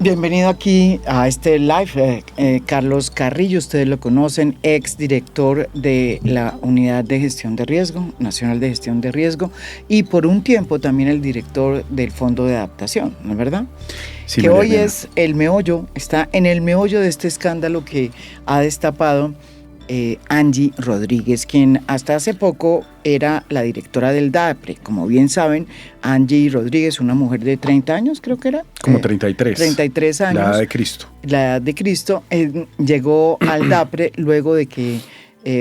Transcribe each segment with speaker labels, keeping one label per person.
Speaker 1: Bienvenido aquí a este live. Carlos Carrillo, ustedes lo conocen, ex director de la Unidad de Gestión de Riesgo, Nacional de Gestión de Riesgo, y por un tiempo también el director del Fondo de Adaptación, ¿no es verdad?
Speaker 2: Sí,
Speaker 1: que
Speaker 2: María
Speaker 1: hoy
Speaker 2: Elena.
Speaker 1: es el meollo, está en el meollo de este escándalo que ha destapado Angie Rodríguez, quien hasta hace poco era la directora del DAPRE. Como bien saben, Angie Rodríguez, una mujer de 30 años, creo que era.
Speaker 2: Como 33.
Speaker 1: 33 años.
Speaker 2: La edad de Cristo.
Speaker 1: La edad de Cristo, llegó al DAPRE luego de que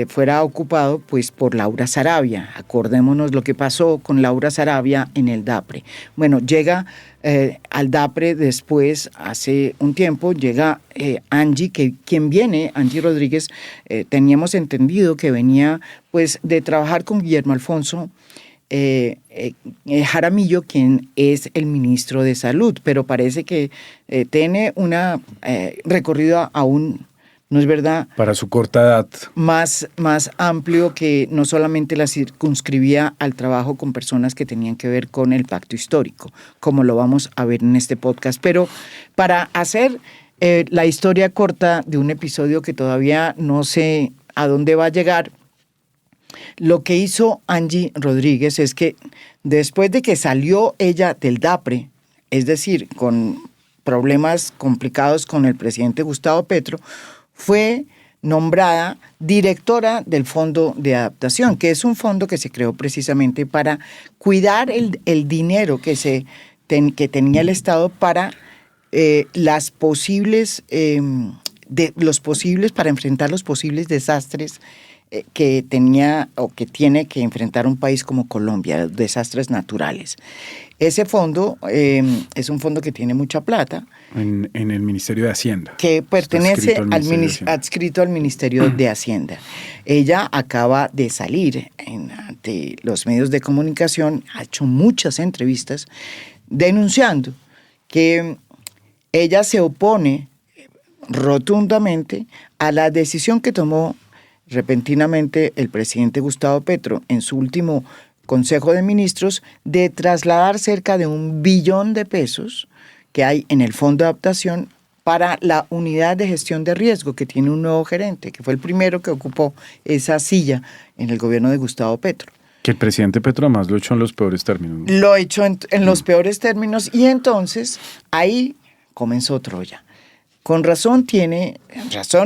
Speaker 1: fuera ocupado pues por Laura Sarabia. Acordémonos lo que pasó con Laura Sarabia en el DAPRE. Bueno, llega al DAPRE después, hace un tiempo, llega Angie, Angie Rodríguez, teníamos entendido que venía pues de trabajar con Guillermo Alfonso Jaramillo, quien es el ministro de Salud, pero parece que tiene un recorrido aún, ¿no es verdad?,
Speaker 2: Para su corta edad.
Speaker 1: más amplio, que no solamente la circunscribía al trabajo con personas que tenían que ver con el pacto histórico, como lo vamos a ver en este podcast. Pero para hacer la historia corta de un episodio que todavía no sé a dónde va a llegar, lo que hizo Angie Rodríguez es que después de que salió ella del DAPRE, es decir, con problemas complicados con el presidente Gustavo Petro, fue nombrada directora del Fondo de Adaptación, que es un fondo que se creó precisamente para cuidar el dinero que tenía el Estado para para enfrentar los posibles desastres que tenía o que tiene que enfrentar un país como Colombia, desastres naturales. Ese fondo es un fondo que tiene mucha plata.
Speaker 2: En el Ministerio de Hacienda.
Speaker 1: Que pertenece adscrito al Ministerio de Hacienda. Ella acaba de salir ante los medios de comunicación, ha hecho muchas entrevistas denunciando que ella se opone rotundamente a la decisión que tomó repentinamente el presidente Gustavo Petro en su último Consejo de Ministros de trasladar cerca de $1 billón que hay en el Fondo de Adaptación para la Unidad de Gestión de Riesgo, que tiene un nuevo gerente, que fue el primero que ocupó esa silla en el gobierno de Gustavo Petro.
Speaker 2: Que el presidente Petro además lo echó en los peores términos, ¿no?
Speaker 1: Lo echó en los peores términos, y entonces ahí comenzó Troya. Con razón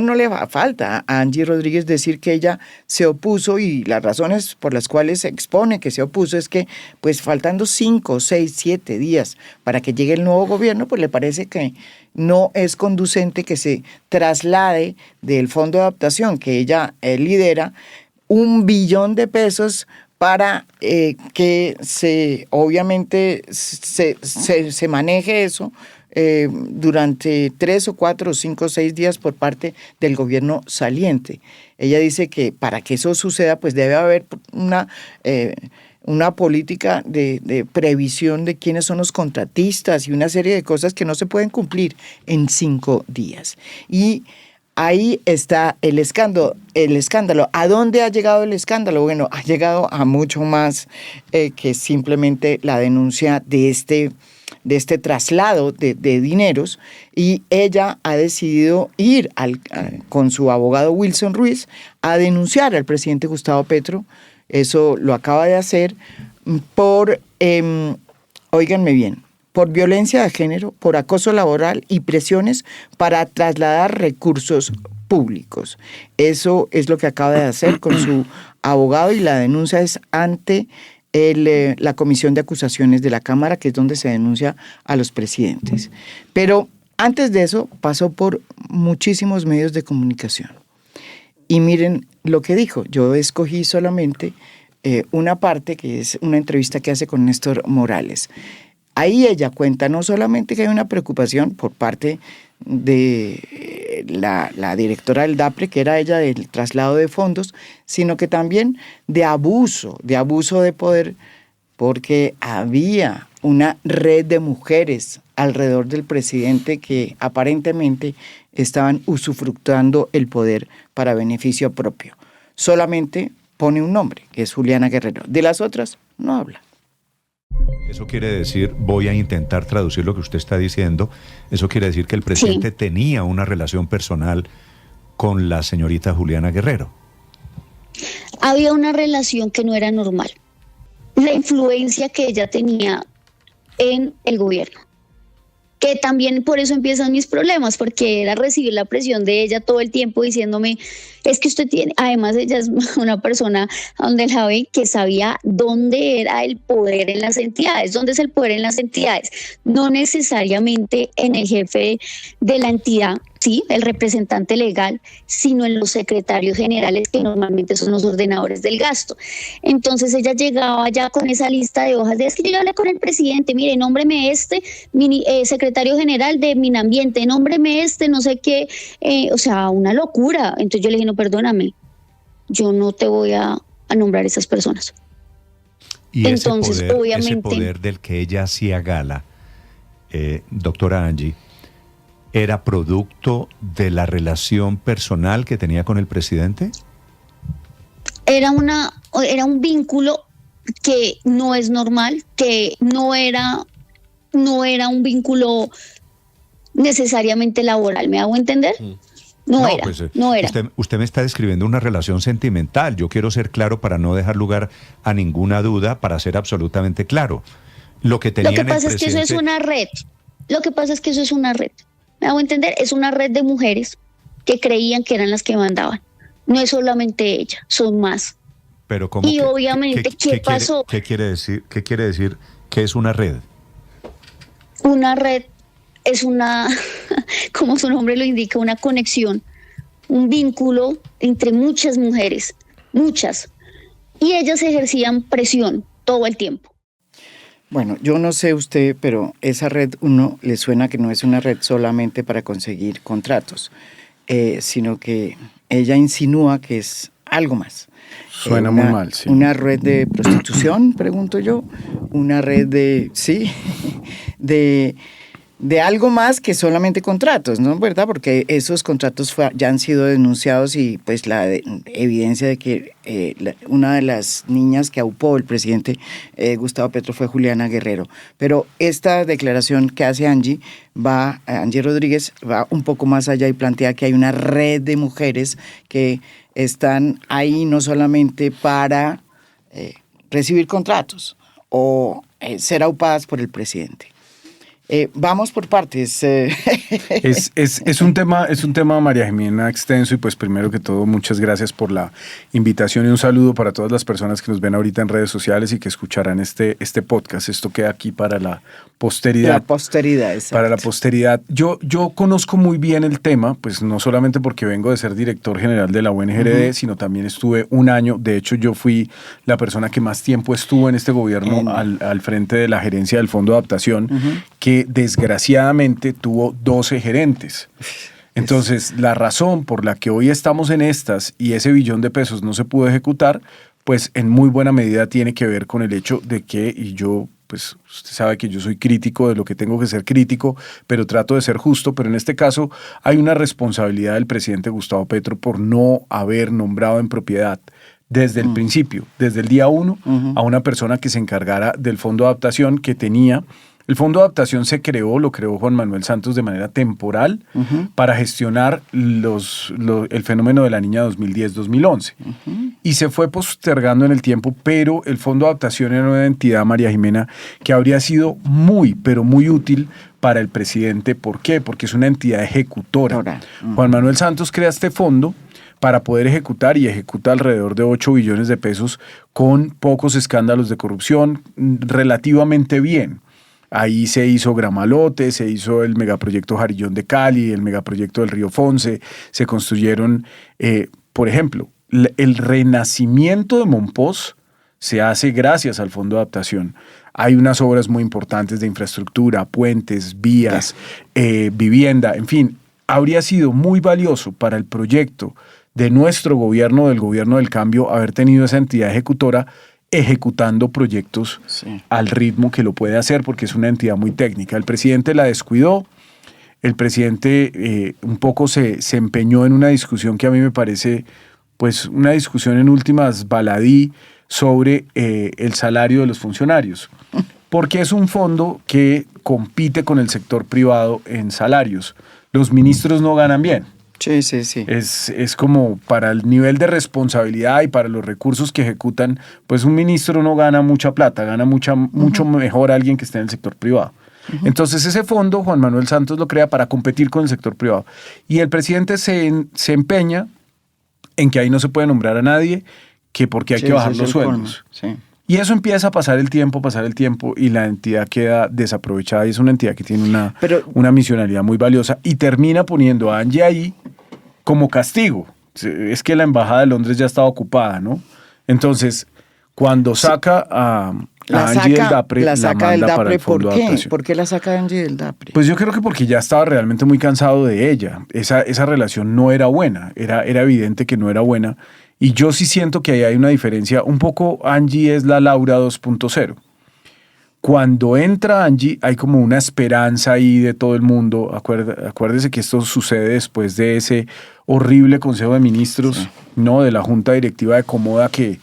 Speaker 1: no le falta a Angie Rodríguez decir que ella se opuso, y las razones por las cuales se expone que se opuso es que pues faltando 5, 6, 7 días para que llegue el nuevo gobierno, pues le parece que no es conducente que se traslade del Fondo de Adaptación que ella lidera $1 billón para que obviamente se maneje eso durante 3 o 4 o 5 o 6 días por parte del gobierno saliente. Ella dice que para que eso suceda, pues debe haber una política de previsión de quiénes son los contratistas y una serie de cosas que no se pueden cumplir en 5 días. Y ahí está el escándalo. ¿A dónde ha llegado el escándalo? Bueno, ha llegado a mucho más que simplemente la denuncia de este traslado de dineros, y ella ha decidido ir con su abogado Wilson Ruiz a denunciar al presidente Gustavo Petro. Eso lo acaba de hacer por, óiganme bien, por violencia de género, por acoso laboral y presiones para trasladar recursos públicos. Eso es lo que acaba de hacer con su abogado, y la denuncia es ante la Comisión de Acusaciones de la Cámara, que es donde se denuncia a los presidentes. Pero antes de eso pasó por muchísimos medios de comunicación. Y miren lo que dijo. Yo escogí solamente una parte, que es una entrevista que hace con Néstor Morales. Ahí ella cuenta no solamente que hay una preocupación por parte de la directora del DAPRE, que era ella, del traslado de fondos, sino que también de abuso de poder, porque había una red de mujeres alrededor del presidente que aparentemente estaban usufructuando el poder para beneficio propio. Solamente pone un nombre, que es Juliana Guerrero. De las otras no habla.
Speaker 3: Eso quiere decir, voy a intentar traducir lo que usted está diciendo, eso quiere decir que el presidente tenía una relación personal con la señorita Juliana Guerrero.
Speaker 4: Había una relación que no era normal. La influencia que ella tenía en el gobierno. Que también por eso empiezan mis problemas, porque era recibir la presión de ella todo el tiempo diciéndome, es que usted tiene, además ella es una persona donde la ve que sabía dónde era el poder en las entidades, dónde es el poder en las entidades, no necesariamente en el jefe de la entidad, sí, el representante legal, sino en los secretarios generales que normalmente son los ordenadores del gasto. Entonces ella llegaba ya con esa lista de hojas de, es que yo ya hablé con el presidente, mire, nómbreme secretario general de Minambiente, nómbreme no sé qué, o sea, una locura. Entonces yo le dije, no, perdóname, yo no te voy a nombrar esas personas.
Speaker 3: Y
Speaker 4: entonces, obviamente,
Speaker 3: ese poder del que ella hacía gala, doctora Angie, ¿era producto de la relación personal que tenía con el presidente?
Speaker 4: Era un vínculo que no es normal, que no era un vínculo necesariamente laboral, ¿me hago entender? No era.
Speaker 3: Usted me está describiendo una relación sentimental. Yo quiero ser claro para no dejar lugar a ninguna duda, para ser absolutamente claro. Lo que
Speaker 4: pasa es que eso es una red. Lo que pasa es que eso es una red. ¿Me hago entender? Es una red de mujeres que creían que eran las que mandaban. No es solamente ella, son más.
Speaker 3: Pero ¿cómo?
Speaker 4: Y obviamente, ¿qué pasó?
Speaker 3: ¿Qué quiere decir que es una red?
Speaker 4: Una red es una, como su nombre lo indica, una conexión, un vínculo entre muchas mujeres, muchas. Y ellas ejercían presión todo el tiempo.
Speaker 1: Bueno, yo no sé usted, pero esa red, uno le suena que no es una red solamente para conseguir contratos, sino que ella insinúa que es algo más.
Speaker 2: Suena muy mal, sí.
Speaker 1: Una red de prostitución, pregunto yo, una red de algo más que solamente contratos, ¿no? ¿Verdad? Porque esos contratos ya han sido denunciados y pues la evidencia de que una de las niñas que aupó el presidente Gustavo Petro fue Juliana Guerrero. Pero esta declaración que hace Angie Rodríguez va un poco más allá y plantea que hay una red de mujeres que están ahí no solamente para recibir contratos o ser aupadas por el presidente. Vamos por partes.
Speaker 2: Es un tema, María Jimena, extenso, y pues primero que todo, muchas gracias por la invitación y un saludo para todas las personas que nos ven ahorita en redes sociales y que escucharán este podcast. Esto queda aquí para la posteridad.
Speaker 1: La posteridad, exacto.
Speaker 2: Para la posteridad. Yo conozco muy bien el tema, pues no solamente porque vengo de ser director general de la UNGRD, sino también estuve un año, de hecho yo fui la persona que más tiempo estuvo en este gobierno al frente de la gerencia del Fondo de Adaptación, que desgraciadamente tuvo 12 gerentes. Entonces, la razón por la que hoy estamos en estas y ese billón de pesos no se pudo ejecutar, pues en muy buena medida tiene que ver con el hecho de que, y yo, pues usted sabe que yo soy crítico de lo que tengo que ser crítico, pero trato de ser justo, pero en este caso hay una responsabilidad del presidente Gustavo Petro por no haber nombrado en propiedad desde el principio, desde el día 1, a una persona que se encargara del Fondo de Adaptación que tenía. El Fondo de Adaptación lo creó Juan Manuel Santos de manera temporal para gestionar el fenómeno de la niña 2010-2011. Y se fue postergando en el tiempo, pero el Fondo de Adaptación era una entidad, María Jimena, que habría sido muy, pero muy útil para el presidente. ¿Por qué? Porque es una entidad ejecutora. Juan Manuel Santos crea este fondo para poder ejecutar y ejecuta alrededor de 8 billones de pesos con pocos escándalos de corrupción, relativamente bien. Ahí se hizo Gramalote, se hizo el megaproyecto Jarillón de Cali, el megaproyecto del Río Fonce, se construyeron, por ejemplo, el renacimiento de Monpós se hace gracias al Fondo de Adaptación. Hay unas obras muy importantes de infraestructura, puentes, vías, vivienda, en fin. Habría sido muy valioso para el proyecto de nuestro gobierno, del gobierno del cambio, haber tenido esa entidad ejecutora ejecutando proyectos al ritmo que lo puede hacer, porque es una entidad muy técnica. El presidente la descuidó, el presidente un poco se empeñó en una discusión que a mí me parece, pues una discusión en últimas baladí sobre el salario de los funcionarios. porque es un fondo que compite con el sector privado en salarios. Los ministros no ganan bien.
Speaker 1: Sí, sí, sí.
Speaker 2: Es como para el nivel de responsabilidad y para los recursos que ejecutan, pues un ministro no gana mucha plata, gana mucho mejor alguien que esté en el sector privado. Entonces ese fondo Juan Manuel Santos lo crea para competir con el sector privado. Y el presidente se empeña en que ahí no se puede nombrar a nadie, que porque hay que bajar los sueldos.
Speaker 1: Sí.
Speaker 2: Y eso empieza a pasar el tiempo, y la entidad queda desaprovechada y es una entidad que tiene una misionalidad muy valiosa y termina poniendo a Angie ahí como castigo. Es que la embajada de Londres ya estaba ocupada, ¿no? Entonces, cuando saca a Angie del DAPRE,
Speaker 1: la saca del
Speaker 2: manda para
Speaker 1: DAPRE,
Speaker 2: el fondo de
Speaker 1: ¿por qué?
Speaker 2: adaptación.
Speaker 1: ¿Por qué la saca Angie del DAPRE?
Speaker 2: Pues yo creo que porque ya estaba realmente muy cansado de ella. Esa relación no era buena, era evidente que no era buena. Y yo sí siento que ahí hay una diferencia. Un poco Angie es la Laura 2.0. Cuando entra Angie hay como una esperanza ahí de todo el mundo. Acuérdese que esto sucede después de ese horrible Consejo de Ministros, ¿no? De la Junta Directiva de Comoda que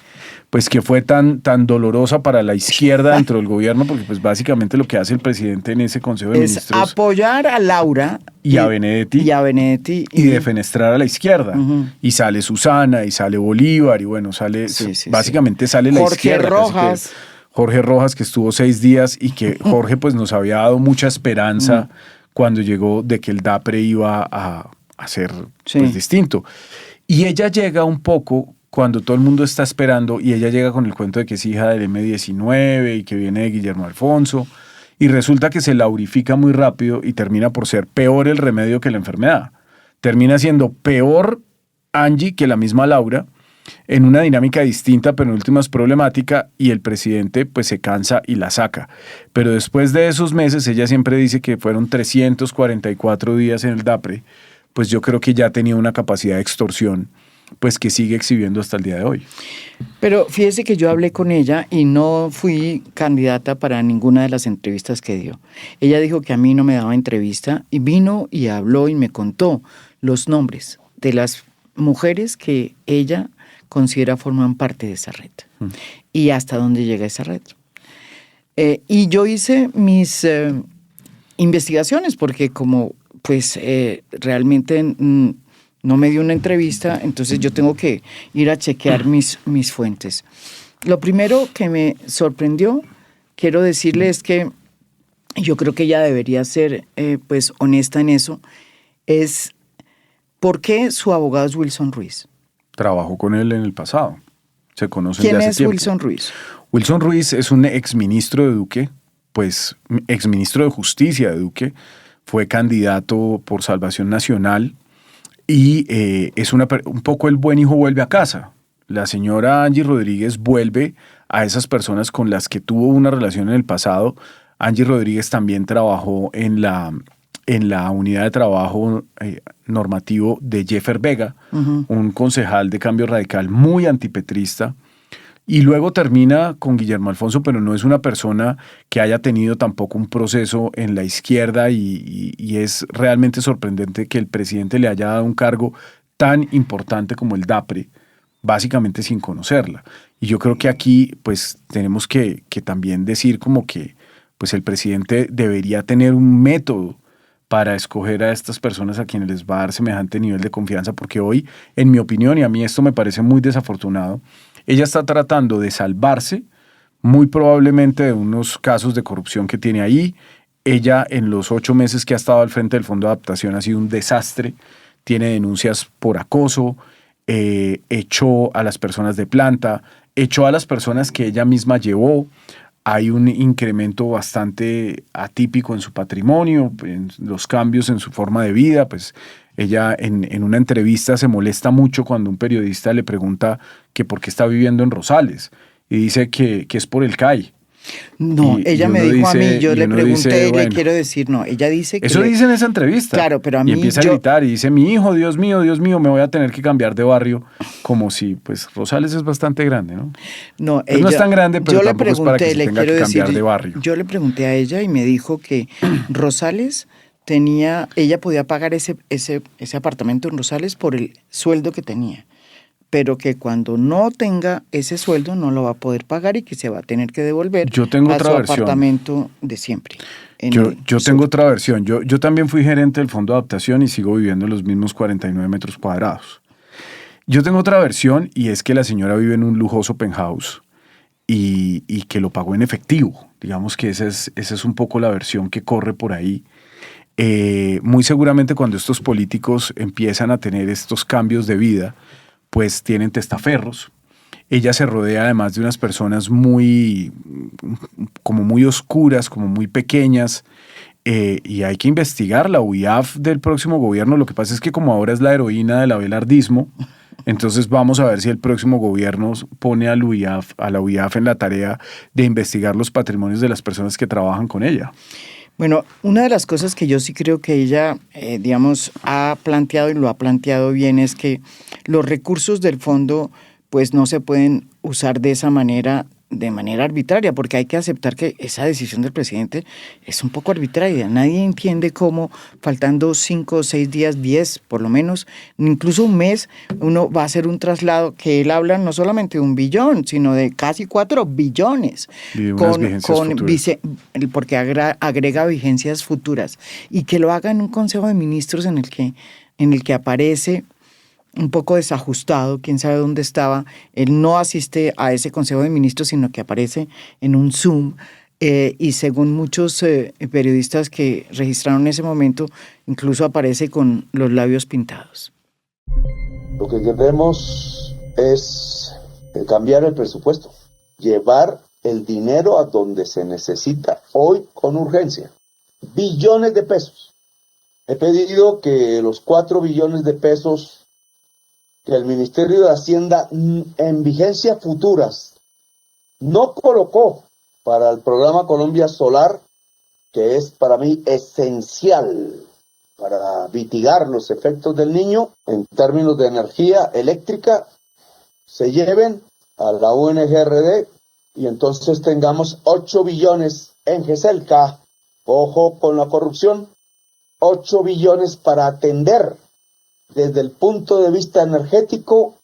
Speaker 2: fue tan dolorosa para la izquierda dentro del gobierno, porque pues básicamente lo que hace el presidente en ese Consejo de Ministros
Speaker 1: es apoyar a Laura
Speaker 2: y a Benedetti
Speaker 1: y
Speaker 2: defenestrar a la izquierda. Y sale Susana y sale Bolívar y bueno, básicamente sale la izquierda. Jorge Rojas, que estuvo 6 días y que Jorge pues nos había dado mucha esperanza cuando llegó de que el DAPRE iba a ser pues distinto. Y ella llega un poco cuando todo el mundo está esperando y ella llega con el cuento de que es hija del M-19 y que viene de Guillermo Alfonso y resulta que se laurifica muy rápido y termina por ser peor el remedio que la enfermedad. Termina siendo peor Angie que la misma Laura en una dinámica distinta, pero en últimas problemática y el presidente pues se cansa y la saca. Pero después de esos meses, ella siempre dice que fueron 344 días en el DAPRE, pues yo creo que ya tenía una capacidad de extorsión pues que sigue exhibiendo hasta el día de hoy.
Speaker 1: Pero fíjese que yo hablé con ella y no fui candidata para ninguna de las entrevistas que dio. Ella dijo que a mí no me daba entrevista y vino y habló y me contó los nombres de las mujeres que ella considera forman parte de esa red y hasta dónde llega esa red. Y yo hice mis investigaciones porque como pues realmente no me dio una entrevista, entonces yo tengo que ir a chequear mis fuentes. Lo primero que me sorprendió, quiero decirle, es que yo creo que ella debería ser pues honesta en eso, es ¿por qué su abogado es Wilson Ruiz?
Speaker 2: Trabajó con él en el pasado, se conocen
Speaker 1: ¿Quién
Speaker 2: de hace
Speaker 1: es
Speaker 2: tiempo.
Speaker 1: Wilson Ruiz?
Speaker 2: Wilson Ruiz es un exministro de Duque, pues exministro de Justicia de Duque, fue candidato por Salvación Nacional, y es un poco el buen hijo vuelve a casa. La señora Angie Rodríguez vuelve a esas personas con las que tuvo una relación en el pasado. Angie Rodríguez también trabajó en la unidad de trabajo normativo de Jeffer Vega, un concejal de Cambio Radical muy antipetrista. Y luego termina con Guillermo Alfonso, pero no es una persona que haya tenido tampoco un proceso en la izquierda y es realmente sorprendente que el presidente le haya dado un cargo tan importante como el DAPRE, básicamente sin conocerla. Y yo creo que aquí pues tenemos que también decir como que pues el presidente debería tener un método para escoger a estas personas a quienes les va a dar semejante nivel de confianza, porque hoy, en mi opinión, y a mí esto me parece muy desafortunado, ella está tratando de salvarse muy probablemente de unos casos de corrupción que tiene ahí. Ella en los 8 meses que ha estado al frente del Fondo de Adaptación ha sido un desastre, tiene denuncias por acoso, echó a las personas de planta, echó a las personas que ella misma llevó. Hay un incremento bastante atípico en su patrimonio, en los cambios en su forma de vida. Pues ella en una entrevista se molesta mucho cuando un periodista le pregunta que por qué está viviendo en Rosales y dice que es por el CAI.
Speaker 1: No, ella me dijo a mí, yo le pregunté y le quiero decir, no, ella dice que...
Speaker 2: Eso dice en esa entrevista.
Speaker 1: Claro, pero a mí...
Speaker 2: Y empieza a gritar y dice, mi hijo, Dios mío, me voy a tener que cambiar de barrio. Como si, pues, Rosales es bastante grande, ¿no?
Speaker 1: No,
Speaker 2: pues no es tan grande, pero
Speaker 1: yo
Speaker 2: tampoco
Speaker 1: le
Speaker 2: es para que
Speaker 1: pregunté,
Speaker 2: se tenga que cambiar de barrio.
Speaker 1: Yo le pregunté a ella y me dijo que Rosales ella podía pagar ese apartamento en Rosales por el sueldo que tenía. pero que cuando no tenga ese sueldo no lo va a poder pagar y que se va a tener que devolver
Speaker 2: Yo tengo
Speaker 1: a
Speaker 2: otra
Speaker 1: su
Speaker 2: versión.
Speaker 1: apartamento de siempre.
Speaker 2: Yo tengo otra versión. Yo también fui gerente del Fondo de Adaptación y sigo viviendo en los mismos 49 metros cuadrados. Yo tengo otra versión y es que la señora vive en un lujoso penthouse y que lo pagó en efectivo. Digamos que esa es un poco la versión que corre por ahí. Muy seguramente cuando estos políticos empiezan a tener estos cambios de vida, pues tienen testaferros. Ella se rodea además de unas personas como muy oscuras, como muy pequeñas, y hay que investigar la UIAF del próximo gobierno. Lo que pasa es que como ahora es la heroína del abelardismo, entonces vamos a ver si el próximo gobierno pone a la UIAF en la tarea de investigar los patrimonios de las personas que trabajan con ella.
Speaker 1: Bueno, una de las cosas que yo sí creo que ella, digamos, ha planteado y lo ha planteado bien es que los recursos del fondo pues no se pueden usar de esa manera, de manera arbitraria, porque hay que aceptar que esa decisión del presidente es un poco arbitraria. Nadie entiende cómo, faltando 5 o 6 días, 10 por lo menos, incluso un mes, uno va a hacer un traslado que él habla no solamente de 1 billón, sino de casi 4 billones.
Speaker 2: Y de unas vigencias futuras.
Speaker 1: Porque agrega vigencias futuras. Y que lo haga en un Consejo de Ministros en el que aparece un poco desajustado, quién sabe dónde estaba. Él no asiste a ese Consejo de Ministros, sino que aparece en un Zoom. Y según muchos periodistas que registraron ese momento, incluso aparece con los labios pintados.
Speaker 5: Lo que queremos es cambiar el presupuesto, llevar el dinero a donde se necesita hoy con urgencia. Billones de pesos. He pedido que los 4 billones de pesos que el Ministerio de Hacienda en vigencias futuras no colocó para el programa Colombia Solar, que es para mí esencial para mitigar los efectos del Niño en términos de energía eléctrica, se lleven a la UNGRD y entonces tengamos 8 billones en GESELCA, ojo con la corrupción, 8 billones para atender desde el punto de vista energético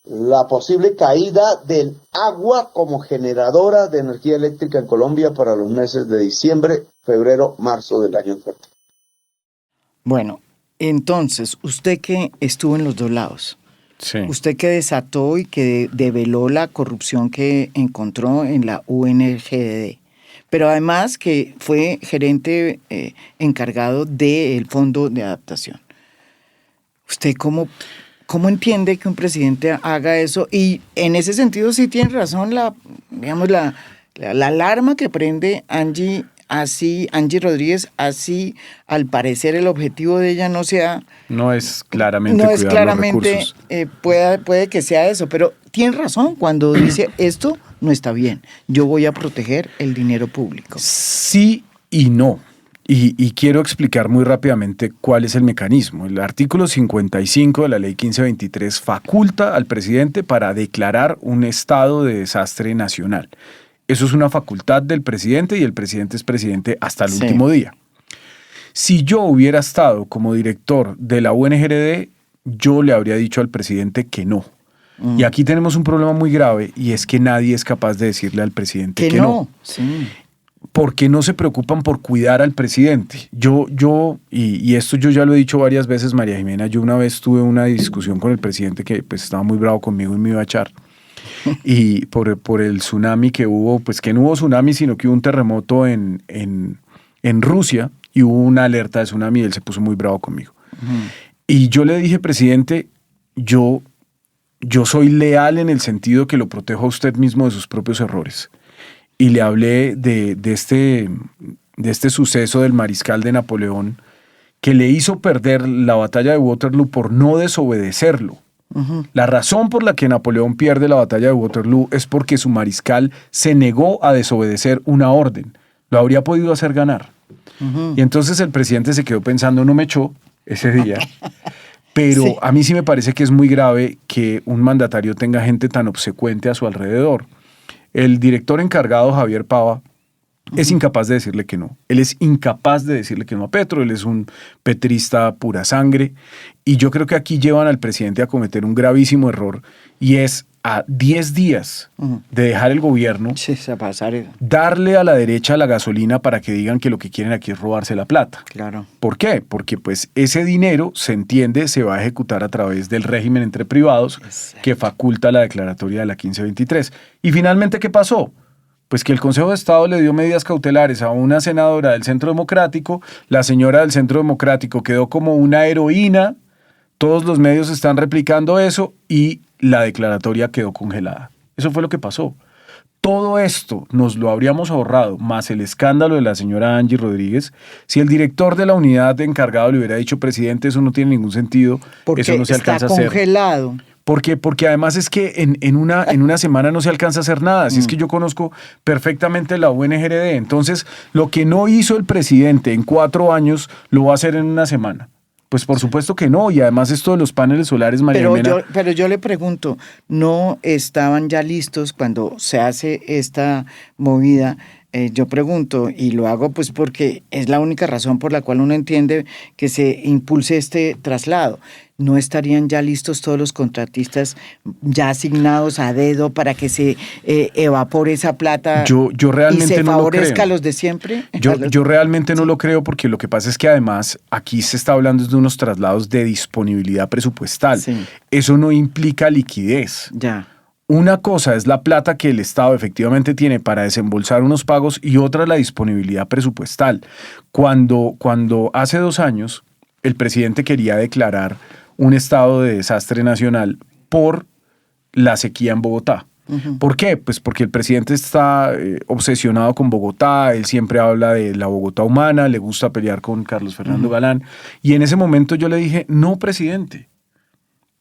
Speaker 5: la posible caída del agua como generadora de energía eléctrica en Colombia para los meses de diciembre, febrero, marzo del año entrante.
Speaker 1: Bueno, entonces, usted que estuvo en los dos lados,
Speaker 2: Sí.
Speaker 1: usted que desató y que develó la corrupción que encontró en la UNGD, pero además que fue gerente encargado del Fondo de Adaptación. ¿Usted cómo entiende que un presidente haga eso? Y en ese sentido sí tiene razón la alarma que prende Angie Rodríguez, así al parecer el objetivo de ella no es claramente
Speaker 2: cuidar los recursos.
Speaker 1: Puede que sea eso, pero tiene razón cuando dice esto no está bien, yo voy a proteger el dinero público.
Speaker 2: Sí y no. Y quiero explicar muy rápidamente cuál es el mecanismo. El artículo 55 de la ley 1523 faculta al presidente para declarar un estado de desastre nacional. Eso es una facultad del presidente y el presidente es presidente hasta el último día. Si yo hubiera estado como director de la UNGRD, yo le habría dicho al presidente que no. Y aquí tenemos un problema muy grave y es que nadie es capaz de decirle al presidente que no.
Speaker 1: Sí.
Speaker 2: Porque no se preocupan por cuidar al presidente. Y esto yo ya lo he dicho varias veces, María Jimena, yo una vez tuve una discusión con el presidente que pues estaba muy bravo conmigo y me iba a echar. Y por el tsunami que hubo, pues que no hubo tsunami, sino que hubo un terremoto en Rusia y hubo una alerta de tsunami y él se puso muy bravo conmigo. Y yo le dije, presidente, yo soy leal en el sentido que lo protejo a usted mismo de sus propios errores. Y le hablé de este suceso del mariscal de Napoleón que le hizo perder la batalla de Waterloo por no desobedecerlo. La razón por la que Napoleón pierde la batalla de Waterloo es porque su mariscal se negó a desobedecer una orden. Lo habría podido hacer ganar. Y entonces el presidente se quedó pensando, no me echó ese día. Pero sí, a mí sí me parece que es muy grave que un mandatario tenga gente tan obsecuente a su alrededor. El director encargado, Javier Pava, es incapaz de decirle que no. Él es incapaz de decirle que no a Petro, él es un petrista pura sangre, y yo creo que aquí llevan al presidente a cometer un gravísimo error, y es a 10 días de dejar el gobierno,
Speaker 1: Sí, se pasar.
Speaker 2: darle a la derecha la gasolina para que digan que lo que quieren aquí es robarse la plata.
Speaker 1: Claro.
Speaker 2: ¿Por qué? Porque pues ese dinero, se entiende, se va a ejecutar a través del régimen entre privados que faculta la declaratoria de la 1523. Y finalmente, ¿qué pasó? Pues que el Consejo de Estado le dio medidas cautelares a una senadora del Centro Democrático, la señora del Centro Democrático quedó como una heroína, todos los medios están replicando eso y la declaratoria quedó congelada. Eso fue lo que pasó. Todo esto nos lo habríamos ahorrado, más el escándalo de la señora Angie Rodríguez, si el director de la unidad encargado le hubiera dicho, presidente, eso no tiene ningún sentido,
Speaker 1: Porque
Speaker 2: eso no se alcanza a hacer.
Speaker 1: está congelado.
Speaker 2: Porque además es que en una semana no se alcanza a hacer nada. Si es que yo conozco perfectamente la UNGRD. Entonces, lo que no hizo el presidente en 4 años, lo va a hacer en una semana. Pues por supuesto que no. Y además esto de los paneles solares, María Jimena,
Speaker 1: Pero yo le pregunto, ¿no estaban ya listos cuando se hace esta movida? Yo pregunto, y lo hago pues porque es la única razón por la cual uno entiende que se impulse este traslado. ¿No estarían ya listos todos los contratistas ya asignados a dedo para que se evapore esa plata
Speaker 2: yo realmente
Speaker 1: y se
Speaker 2: no lo
Speaker 1: favorezca
Speaker 2: creo.
Speaker 1: a los de siempre?
Speaker 2: Yo realmente no lo creo, porque lo que pasa es que además aquí se está hablando de unos traslados de disponibilidad presupuestal.
Speaker 1: Sí.
Speaker 2: Eso no implica liquidez.
Speaker 1: Ya.
Speaker 2: Una cosa es la plata que el Estado efectivamente tiene para desembolsar unos pagos y otra la disponibilidad presupuestal. Cuando hace 2 años el presidente quería declarar un estado de desastre nacional por la sequía en Bogotá. ¿Por qué? Pues porque el presidente está obsesionado con Bogotá, él siempre habla de la Bogotá humana, le gusta pelear con Carlos Fernando Galán, y en ese momento yo le dije, no, presidente.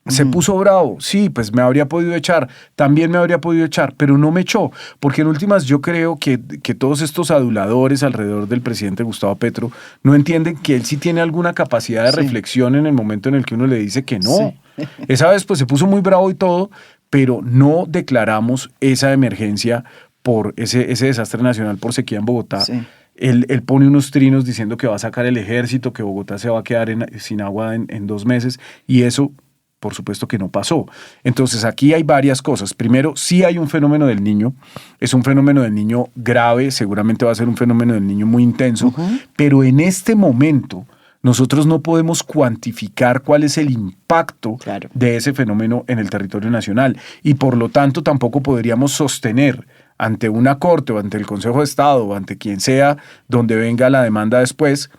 Speaker 2: Se puso bravo, sí, pues me habría podido echar, también me habría podido echar, pero no me echó, porque en últimas yo creo que todos estos aduladores alrededor del presidente Gustavo Petro no entienden que él sí tiene alguna capacidad de reflexión en el momento en el que uno le dice que no.
Speaker 1: Sí.
Speaker 2: Esa vez pues se puso muy bravo y todo, pero no declaramos esa emergencia por ese desastre nacional por sequía en Bogotá.
Speaker 1: Sí.
Speaker 2: Él pone unos trinos diciendo que va a sacar el ejército, que Bogotá se va a quedar sin agua en 2 meses, y eso por supuesto que no pasó. Entonces aquí hay varias cosas. Primero, sí hay un fenómeno del Niño, es un fenómeno del Niño grave, seguramente va a ser un fenómeno del Niño muy intenso, pero en este momento nosotros no podemos cuantificar cuál es el impacto de ese fenómeno en el territorio nacional, y por lo tanto tampoco podríamos sostener ante una corte o ante el Consejo de Estado o ante quien sea donde venga la demanda después,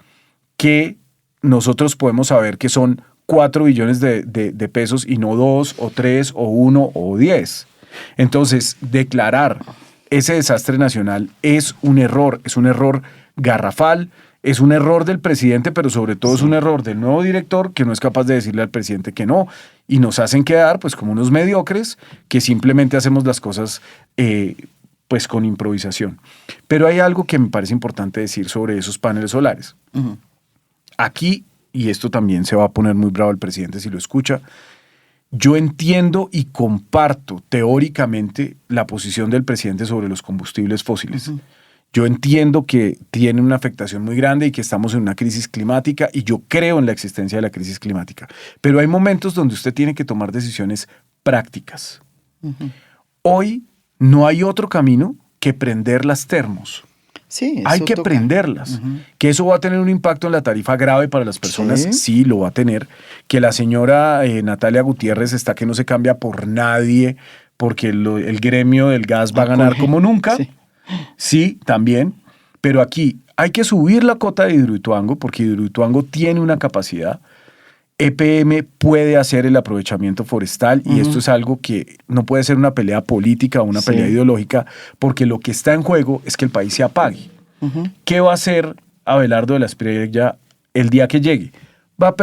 Speaker 2: que nosotros podemos saber que son 4 billones de pesos y no 2 o 3 o 1 o 10. Entonces, declarar ese desastre nacional es un error garrafal, es un error del presidente, pero sobre todo es un error del nuevo director, que no es capaz de decirle al presidente que no, y nos hacen quedar pues como unos mediocres que simplemente hacemos las cosas pues con improvisación. Pero hay algo que me parece importante decir sobre esos paneles solares. Aquí, y esto también se va a poner muy bravo el presidente si lo escucha, yo entiendo y comparto teóricamente la posición del presidente sobre los combustibles fósiles. Yo entiendo que tiene una afectación muy grande y que estamos en una crisis climática, y yo creo en la existencia de la crisis climática. Pero hay momentos donde usted tiene que tomar decisiones prácticas. Hoy no hay otro camino que prender las termos.
Speaker 1: Sí,
Speaker 2: hay que prenderlas. Que eso va a tener un impacto en la tarifa grave para las personas, sí lo va a tener. Que la señora Natalia Gutiérrez está que no se cambia por nadie, porque el gremio del gas va a ganar como nunca. Sí, también. Pero aquí hay que subir la cota de Hidroituango, porque Hidroituango tiene una capacidad. EPM puede hacer el aprovechamiento forestal, y esto es algo que no puede ser una pelea política o una pelea ideológica, porque lo que está en juego es que el país se apague. ¿Qué va a hacer Abelardo de la Espriella el día que llegue? Va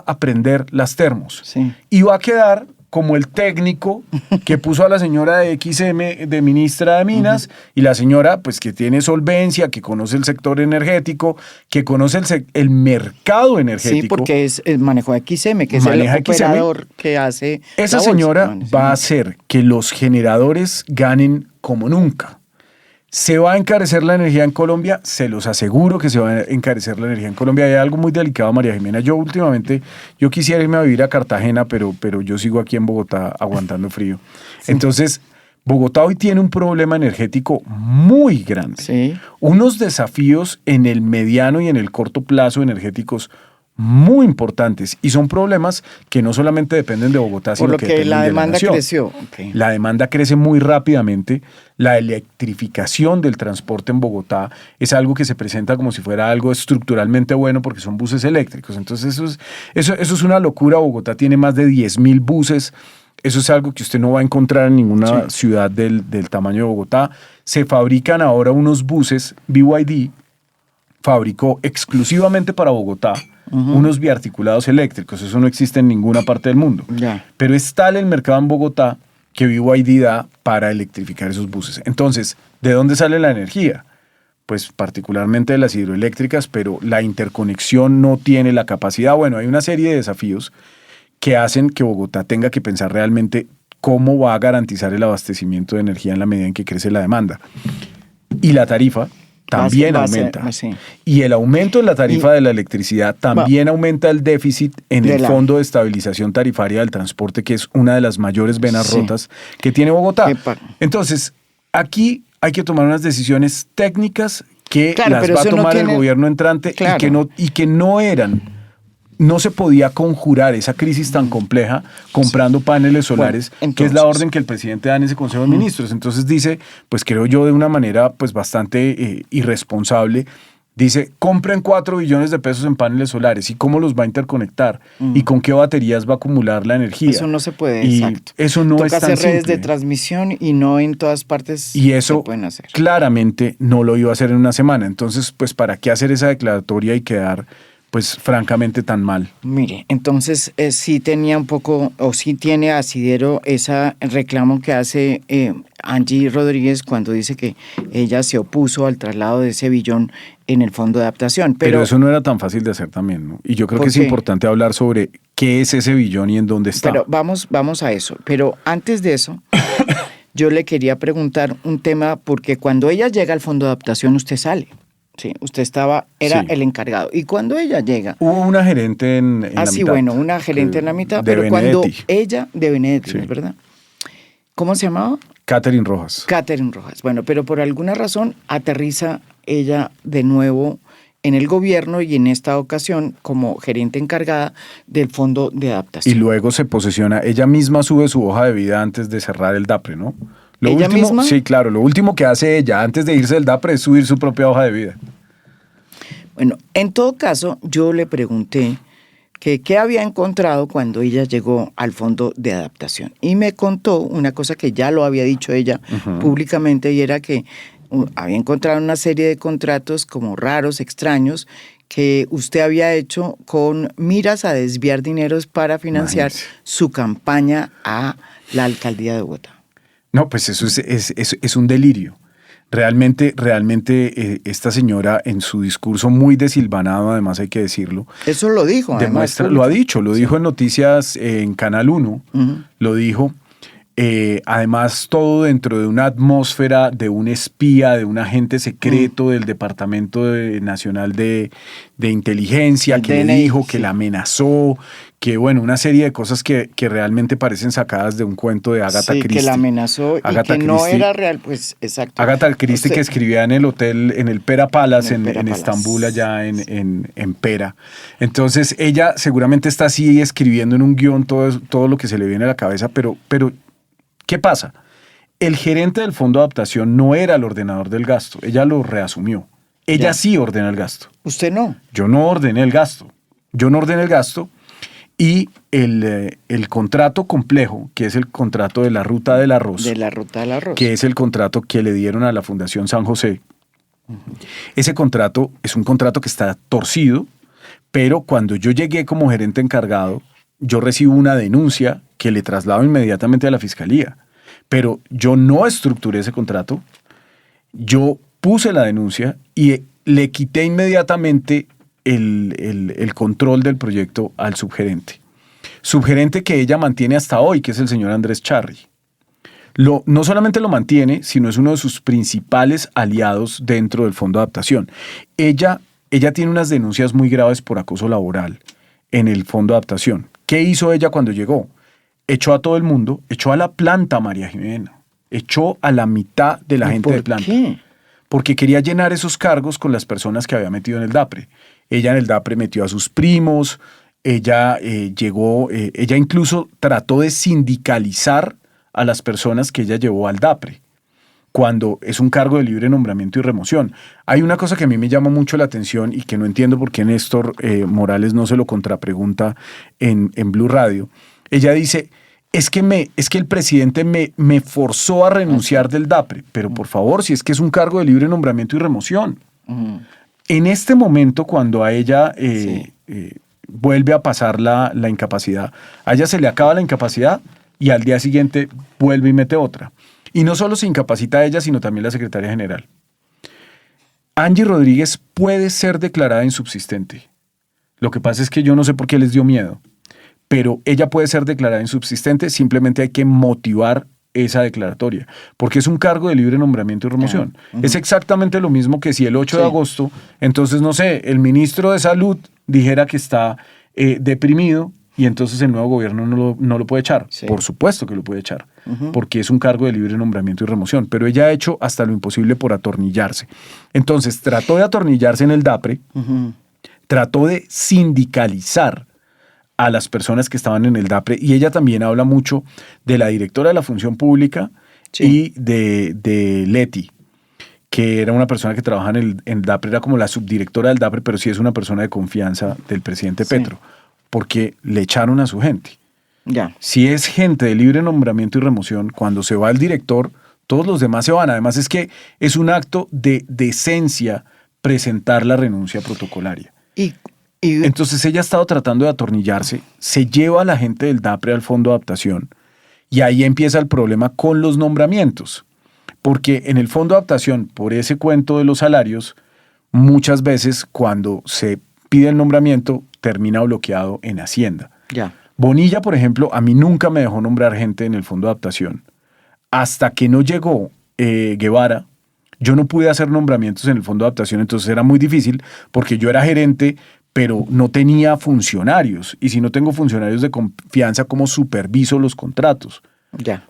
Speaker 2: a prender las termos y va a quedar como el técnico que puso a la señora de XM de ministra de Minas, y la señora pues que tiene solvencia, que conoce el sector energético, que conoce el mercado energético.
Speaker 1: Sí, porque es el manejo de XM, que es el operador que hace.
Speaker 2: Esa señora va a hacer que los generadores ganen como nunca, ¿Se va a encarecer la energía en Colombia? Se los aseguro que se va a encarecer la energía en Colombia. Hay algo muy delicado, María Jimena. Yo últimamente, yo quisiera irme a vivir a Cartagena, pero yo sigo aquí en Bogotá aguantando frío. Sí. Entonces, Bogotá hoy tiene un problema energético muy grande.
Speaker 1: Sí.
Speaker 2: Unos desafíos en el mediano y en el corto plazo energéticos muy importantes, y son problemas que no solamente dependen de Bogotá, sino que dependen
Speaker 1: la demanda
Speaker 2: de la nación.
Speaker 1: creció. Okay.
Speaker 2: La demanda crece muy rápidamente. La electrificación del transporte en Bogotá es algo que se presenta como si fuera algo estructuralmente bueno porque son buses eléctricos. Entonces eso es una locura. Bogotá tiene más de 10.000 buses. Eso es algo que usted no va a encontrar en ninguna ciudad del tamaño de Bogotá. Se fabrican ahora unos buses. BYD fabricó exclusivamente para Bogotá unos biarticulados eléctricos. Eso no existe en ninguna parte del mundo. Pero es tal el mercado en Bogotá que BYD da para electrificar esos buses. Entonces, ¿de dónde sale la energía? Pues particularmente de las hidroeléctricas, pero la interconexión no tiene la capacidad. Bueno, hay una serie de desafíos que hacen que Bogotá tenga que pensar realmente cómo va a garantizar el abastecimiento de energía en la medida en que crece la demanda. Y la tarifa también aumenta. Y el aumento en la tarifa de la electricidad también aumenta el déficit en el Fondo de Estabilización Tarifaria del Transporte, que es una de las mayores venas rotas que tiene Bogotá. Entonces, aquí hay que tomar unas decisiones técnicas que las va a tomar el gobierno entrante y que no se podía conjurar esa crisis tan compleja comprando paneles solares, que es la orden que el presidente da en ese Consejo de Ministros. Entonces dice, pues creo yo de una manera pues bastante irresponsable, dice, compren 4 billones de pesos en paneles solares. ¿Y cómo los va a interconectar? ¿Y con qué baterías va a acumular la energía?
Speaker 1: Eso no se puede,
Speaker 2: exacto. Eso no es tan simple.
Speaker 1: Toca hacer redes de transmisión y no en todas partes
Speaker 2: y eso
Speaker 1: se pueden hacer.
Speaker 2: Claramente no lo iba a hacer en una semana. Entonces, pues ¿para qué hacer esa declaratoria y quedar pues francamente tan mal?
Speaker 1: Mire, entonces sí tenía un poco, o sí tiene asidero ese reclamo que hace Angie Rodríguez cuando dice que ella se opuso al traslado de ese billón en el fondo de adaptación.
Speaker 2: Pero eso no era tan fácil de hacer también, ¿no? Y yo creo que es importante hablar sobre qué es ese billón y en dónde está.
Speaker 1: Pero vamos a eso. Pero antes de eso, yo le quería preguntar un tema, porque cuando ella llega al fondo de adaptación, usted sale. Sí, usted era el encargado. Y cuando ella llega...
Speaker 2: Hubo una gerente en la mitad.
Speaker 1: Bueno, una gerente en la mitad, pero cuando ella, de Benedetti, ¿es verdad? ¿Cómo se llamaba?
Speaker 2: Catherine Rojas.
Speaker 1: Catherine Rojas. Bueno, pero por alguna razón aterriza ella de nuevo en el gobierno y en esta ocasión como gerente encargada del Fondo de Adaptación.
Speaker 2: Y luego se posesiona, ella misma sube su hoja de vida antes de cerrar el DAPRE, ¿no?
Speaker 1: ¿Ella misma?
Speaker 2: Sí, claro. Lo último que hace ella antes de irse del DAPRE es subir su propia hoja de vida.
Speaker 1: Bueno, en todo caso, yo le pregunté que qué había encontrado cuando ella llegó al Fondo de Adaptación. Y me contó una cosa que ya lo había dicho ella públicamente, y era que había encontrado una serie de contratos como raros, extraños, que usted había hecho con miras a desviar dineros para financiar su campaña a la alcaldía de Bogotá.
Speaker 2: No, pues eso es un delirio. Realmente esta señora en su discurso muy desilvanado, además hay que decirlo.
Speaker 1: Eso lo dijo.
Speaker 2: Lo dijo en noticias en Canal 1, lo dijo. Además, todo dentro de una atmósfera de un espía, de un agente secreto del Departamento Nacional de Inteligencia, que le dijo, que la amenazó, que bueno, una serie de cosas que realmente parecen sacadas de un cuento de Agatha Christie.
Speaker 1: Que la amenazó Agatha y que no era real, pues exacto.
Speaker 2: Agatha Christie, que escribía en el hotel, en el Pera Palace, en Estambul, allá en Pera. Entonces, ella seguramente está así escribiendo en un guión todo lo que se le viene a la cabeza, pero ¿qué pasa? El gerente del Fondo de Adaptación no era el ordenador del gasto, ella lo reasumió. Ella sí ordena el gasto.
Speaker 1: ¿Usted no?
Speaker 2: Yo no ordené el gasto. Y el contrato complejo, que es el contrato de la Ruta del Arroz. Que es el contrato que le dieron a la Fundación San José. Ese contrato es un contrato que está torcido, pero cuando yo llegué como gerente encargado, yo recibo una denuncia que le traslado inmediatamente a la fiscalía. Pero yo no estructuré ese contrato, yo puse la denuncia y le quité inmediatamente el control del proyecto al subgerente. Subgerente que ella mantiene hasta hoy, que es el señor Andrés Charri. no solamente lo mantiene, sino es uno de sus principales aliados dentro del Fondo de Adaptación. Ella tiene unas denuncias muy graves por acoso laboral en el Fondo de Adaptación. ¿Qué hizo ella cuando llegó? Echó a todo el mundo, echó a la planta, María Jimena, echó a la mitad de la gente de planta.
Speaker 1: ¿Por qué?
Speaker 2: Porque quería llenar esos cargos con las personas que había metido en el DAPRE. Ella en el DAPRE metió a sus primos, ella ella incluso trató de sindicalizar a las personas que ella llevó al DAPRE, cuando es un cargo de libre nombramiento y remoción. Hay una cosa que a mí me llama mucho la atención y que no entiendo por qué Néstor Morales no se lo contrapregunta en Blue Radio. Ella dice, es que el presidente me forzó a renunciar del DAPRE, pero por favor, si es que es un cargo de libre nombramiento y remoción. En este momento, cuando a ella vuelve a pasar la incapacidad, a ella se le acaba la incapacidad y al día siguiente vuelve y mete otra. Y no solo se incapacita a ella, sino también la secretaria general. Angie Rodríguez puede ser declarada insubsistente. Lo que pasa es que yo no sé por qué les dio miedo, pero ella puede ser declarada insubsistente, simplemente hay que motivar esa declaratoria, porque es un cargo de libre nombramiento y remoción. Es exactamente lo mismo que si el 8 de agosto, entonces, no sé, el ministro de Salud dijera que está deprimido y entonces el nuevo gobierno no lo puede echar. Sí. Por supuesto que lo puede echar, porque es un cargo de libre nombramiento y remoción, pero ella ha hecho hasta lo imposible por atornillarse. Entonces, trató de atornillarse en el DAPRE, trató de sindicalizar a las personas que estaban en el DAPRE, y ella también habla mucho de la directora de la Función Pública y de Leti, que era una persona que trabajaba en el DAPRE, era como la subdirectora del DAPRE, pero sí es una persona de confianza del presidente Petro, porque le echaron a su gente. Si es gente de libre nombramiento y remoción, cuando se va el director, todos los demás se van. Además es que es un acto de decencia presentar la renuncia protocolaria. Entonces ella ha estado tratando de atornillarse, se lleva a la gente del DAPRE al Fondo de Adaptación y ahí empieza el problema con los nombramientos. Porque en el Fondo de Adaptación, por ese cuento de los salarios, muchas veces cuando se pide el nombramiento termina bloqueado en Hacienda. Bonilla, por ejemplo, a mí nunca me dejó nombrar gente en el Fondo de Adaptación. Hasta que no llegó Guevara, yo no pude hacer nombramientos en el Fondo de Adaptación, entonces era muy difícil porque yo era gerente, pero no tenía funcionarios. Y si no tengo funcionarios de confianza, ¿cómo superviso los contratos?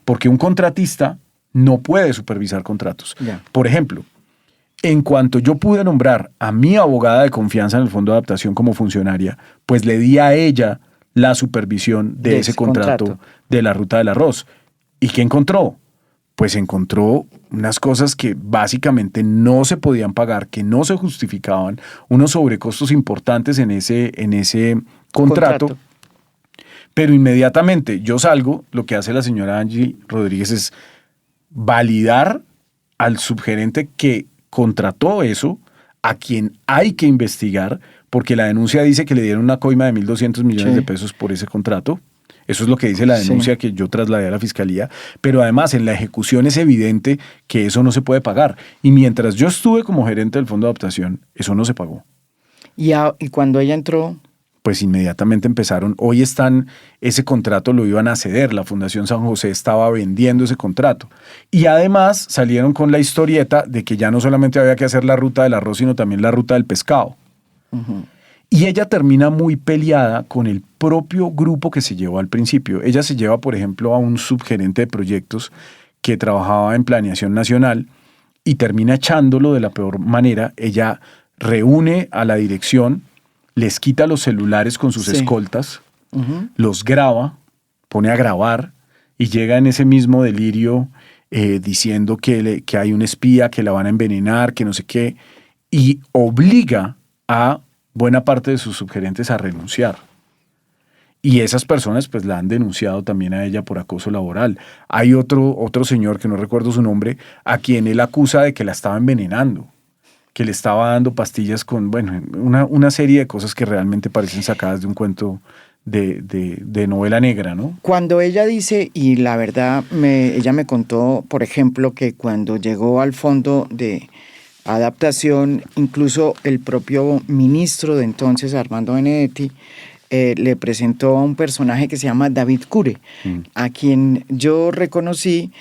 Speaker 2: Porque un contratista no puede supervisar contratos. Por ejemplo, en cuanto yo pude nombrar a mi abogada de confianza en el Fondo de Adaptación como funcionaria, pues le di a ella la supervisión de ese contrato de la Ruta del Arroz. ¿Y qué encontró? Pues encontró unas cosas que básicamente no se podían pagar, que no se justificaban, unos sobrecostos importantes en ese contrato. Pero inmediatamente yo salgo, lo que hace la señora Angie Rodríguez es validar al subgerente que contrató eso, a quien hay que investigar, porque la denuncia dice que le dieron una coima de 1.200 millones de pesos por ese contrato. Eso es lo que dice la denuncia que yo trasladé a la fiscalía, pero además en la ejecución es evidente que eso no se puede pagar. Y mientras yo estuve como gerente del Fondo de Adaptación, eso no se pagó.
Speaker 1: ¿Y cuando ella entró?
Speaker 2: Pues inmediatamente empezaron, ese contrato lo iban a ceder, la Fundación San José estaba vendiendo ese contrato. Y además salieron con la historieta de que ya no solamente había que hacer la Ruta del Arroz, sino también la Ruta del Pescado. Y ella termina muy peleada con el propio grupo que se llevó al principio. Ella se lleva, por ejemplo, a un subgerente de proyectos que trabajaba en Planeación Nacional y termina echándolo de la peor manera. Ella reúne a la dirección, les quita los celulares con sus escoltas, los graba, pone a grabar y llega en ese mismo delirio diciendo que hay un espía, que la van a envenenar, que no sé qué, y obliga a buena parte de sus subgerentes a renunciar. Y esas personas pues la han denunciado también a ella por acoso laboral. Hay otro señor, que no recuerdo su nombre, a quien él acusa de que la estaba envenenando, que le estaba dando pastillas con, una serie de cosas que realmente parecen sacadas de un cuento de novela negra, ¿no?
Speaker 1: Cuando ella dice, y la verdad, ella me contó, por ejemplo, que cuando llegó al Fondo de Adaptación, incluso el propio ministro de entonces, Armando Benedetti, le presentó a un personaje que se llama David Cure, a quien yo reconocí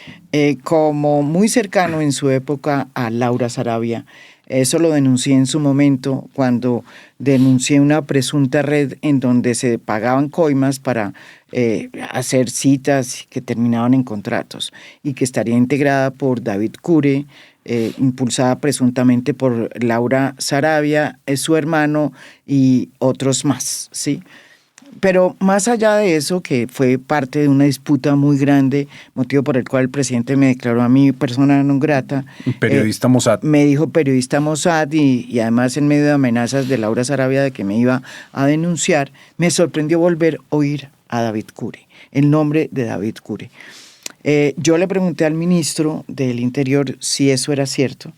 Speaker 1: como muy cercano en su época a Laura Sarabia. Eso lo denuncié en su momento cuando denuncié una presunta red en donde se pagaban coimas para hacer citas que terminaban en contratos y que estaría integrada por David Cure, impulsada presuntamente por Laura Sarabia, su hermano y otros más, ¿sí? Pero más allá de eso, que fue parte de una disputa muy grande, motivo por el cual el presidente me declaró a mí persona non grata.
Speaker 2: Periodista Mossad.
Speaker 1: Me dijo periodista Mossad y además en medio de amenazas de Laura Sarabia de que me iba a denunciar, me sorprendió volver a oír a David Cure, el nombre de David Cure. Yo le pregunté al ministro del Interior si eso era cierto,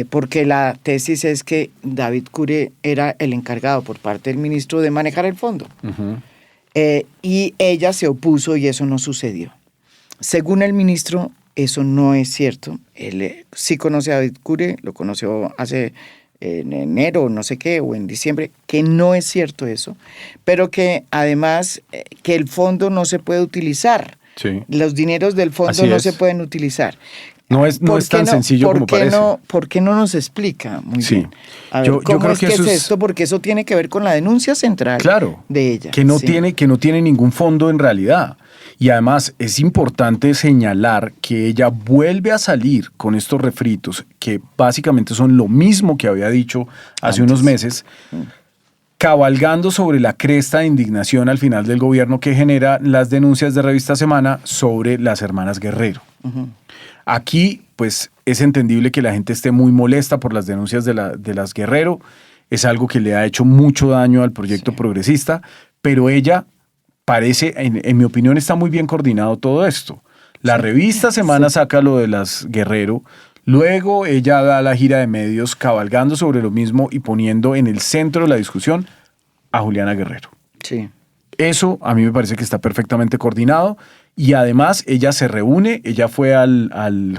Speaker 1: porque la tesis es que David Cure era el encargado por parte del ministro de manejar el fondo. Uh-huh. Y ella se opuso y eso no sucedió. Según el ministro, eso no es cierto. Él sí conoce a David Cure, lo conoció hace en enero, no sé qué, o en diciembre, que no es cierto eso, pero que además que el fondo no se puede utilizar. Sí. Los dineros del fondo no se pueden utilizar.
Speaker 2: No es tan sencillo como parece.
Speaker 1: ¿Por qué no nos explica muy bien?
Speaker 2: A ver, ¿cómo creo
Speaker 1: es que es esto? Porque eso tiene que ver con la denuncia central de ella.
Speaker 2: Que no tiene ningún fondo en realidad. Y además es importante señalar que ella vuelve a salir con estos refritos que básicamente son lo mismo que había dicho hace unos meses, cabalgando sobre la cresta de indignación al final del gobierno que genera las denuncias de Revista Semana sobre las hermanas Guerrero. Uh-huh. Aquí, pues, es entendible que la gente esté muy molesta por las denuncias de las Guerrero. Es algo que le ha hecho mucho daño al proyecto progresista, pero ella parece, en mi opinión, está muy bien coordinado todo esto. La revista Semana saca lo de las Guerrero, luego ella da la gira de medios cabalgando sobre lo mismo y poniendo en el centro de la discusión a Juliana Guerrero.
Speaker 1: Sí.
Speaker 2: Eso a mí me parece que está perfectamente coordinado. Y además ella se reúne, ella fue al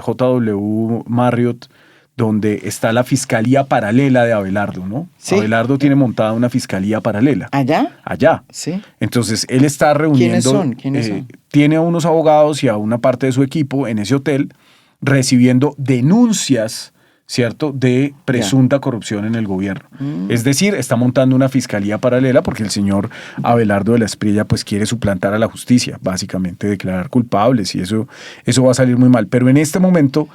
Speaker 2: JW Marriott, donde está la fiscalía paralela de Abelardo, ¿no? Sí. Abelardo tiene montada una fiscalía paralela.
Speaker 1: ¿Allá?
Speaker 2: Allá.
Speaker 1: Sí.
Speaker 2: Entonces él está reuniendo.
Speaker 1: ¿Quiénes son?
Speaker 2: Tiene a unos abogados y a una parte de su equipo en ese hotel recibiendo denuncias, ¿cierto?, de presunta corrupción en el gobierno. Es decir, está montando una fiscalía paralela porque el señor Abelardo de la Espriella pues quiere suplantar a la justicia, básicamente declarar culpables, y eso va a salir muy mal. Pero en este momento,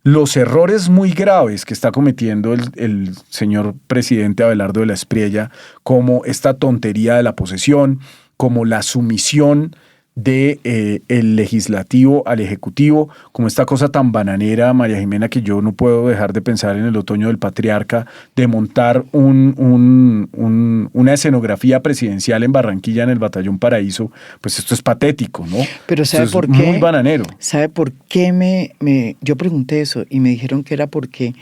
Speaker 2: los errores muy graves que está cometiendo el señor presidente Abelardo de la Espriella, como esta tontería de la posesión, como la sumisión el legislativo al ejecutivo, como esta cosa tan bananera, María Jimena, que yo no puedo dejar de pensar en el otoño del patriarca, de montar una escenografía presidencial en Barranquilla, en el Batallón Paraíso. Pues esto es patético, ¿no?
Speaker 1: Pero ¿sabe por qué?
Speaker 2: Muy bananero.
Speaker 1: ¿Sabe por qué yo pregunté eso y me dijeron que era porque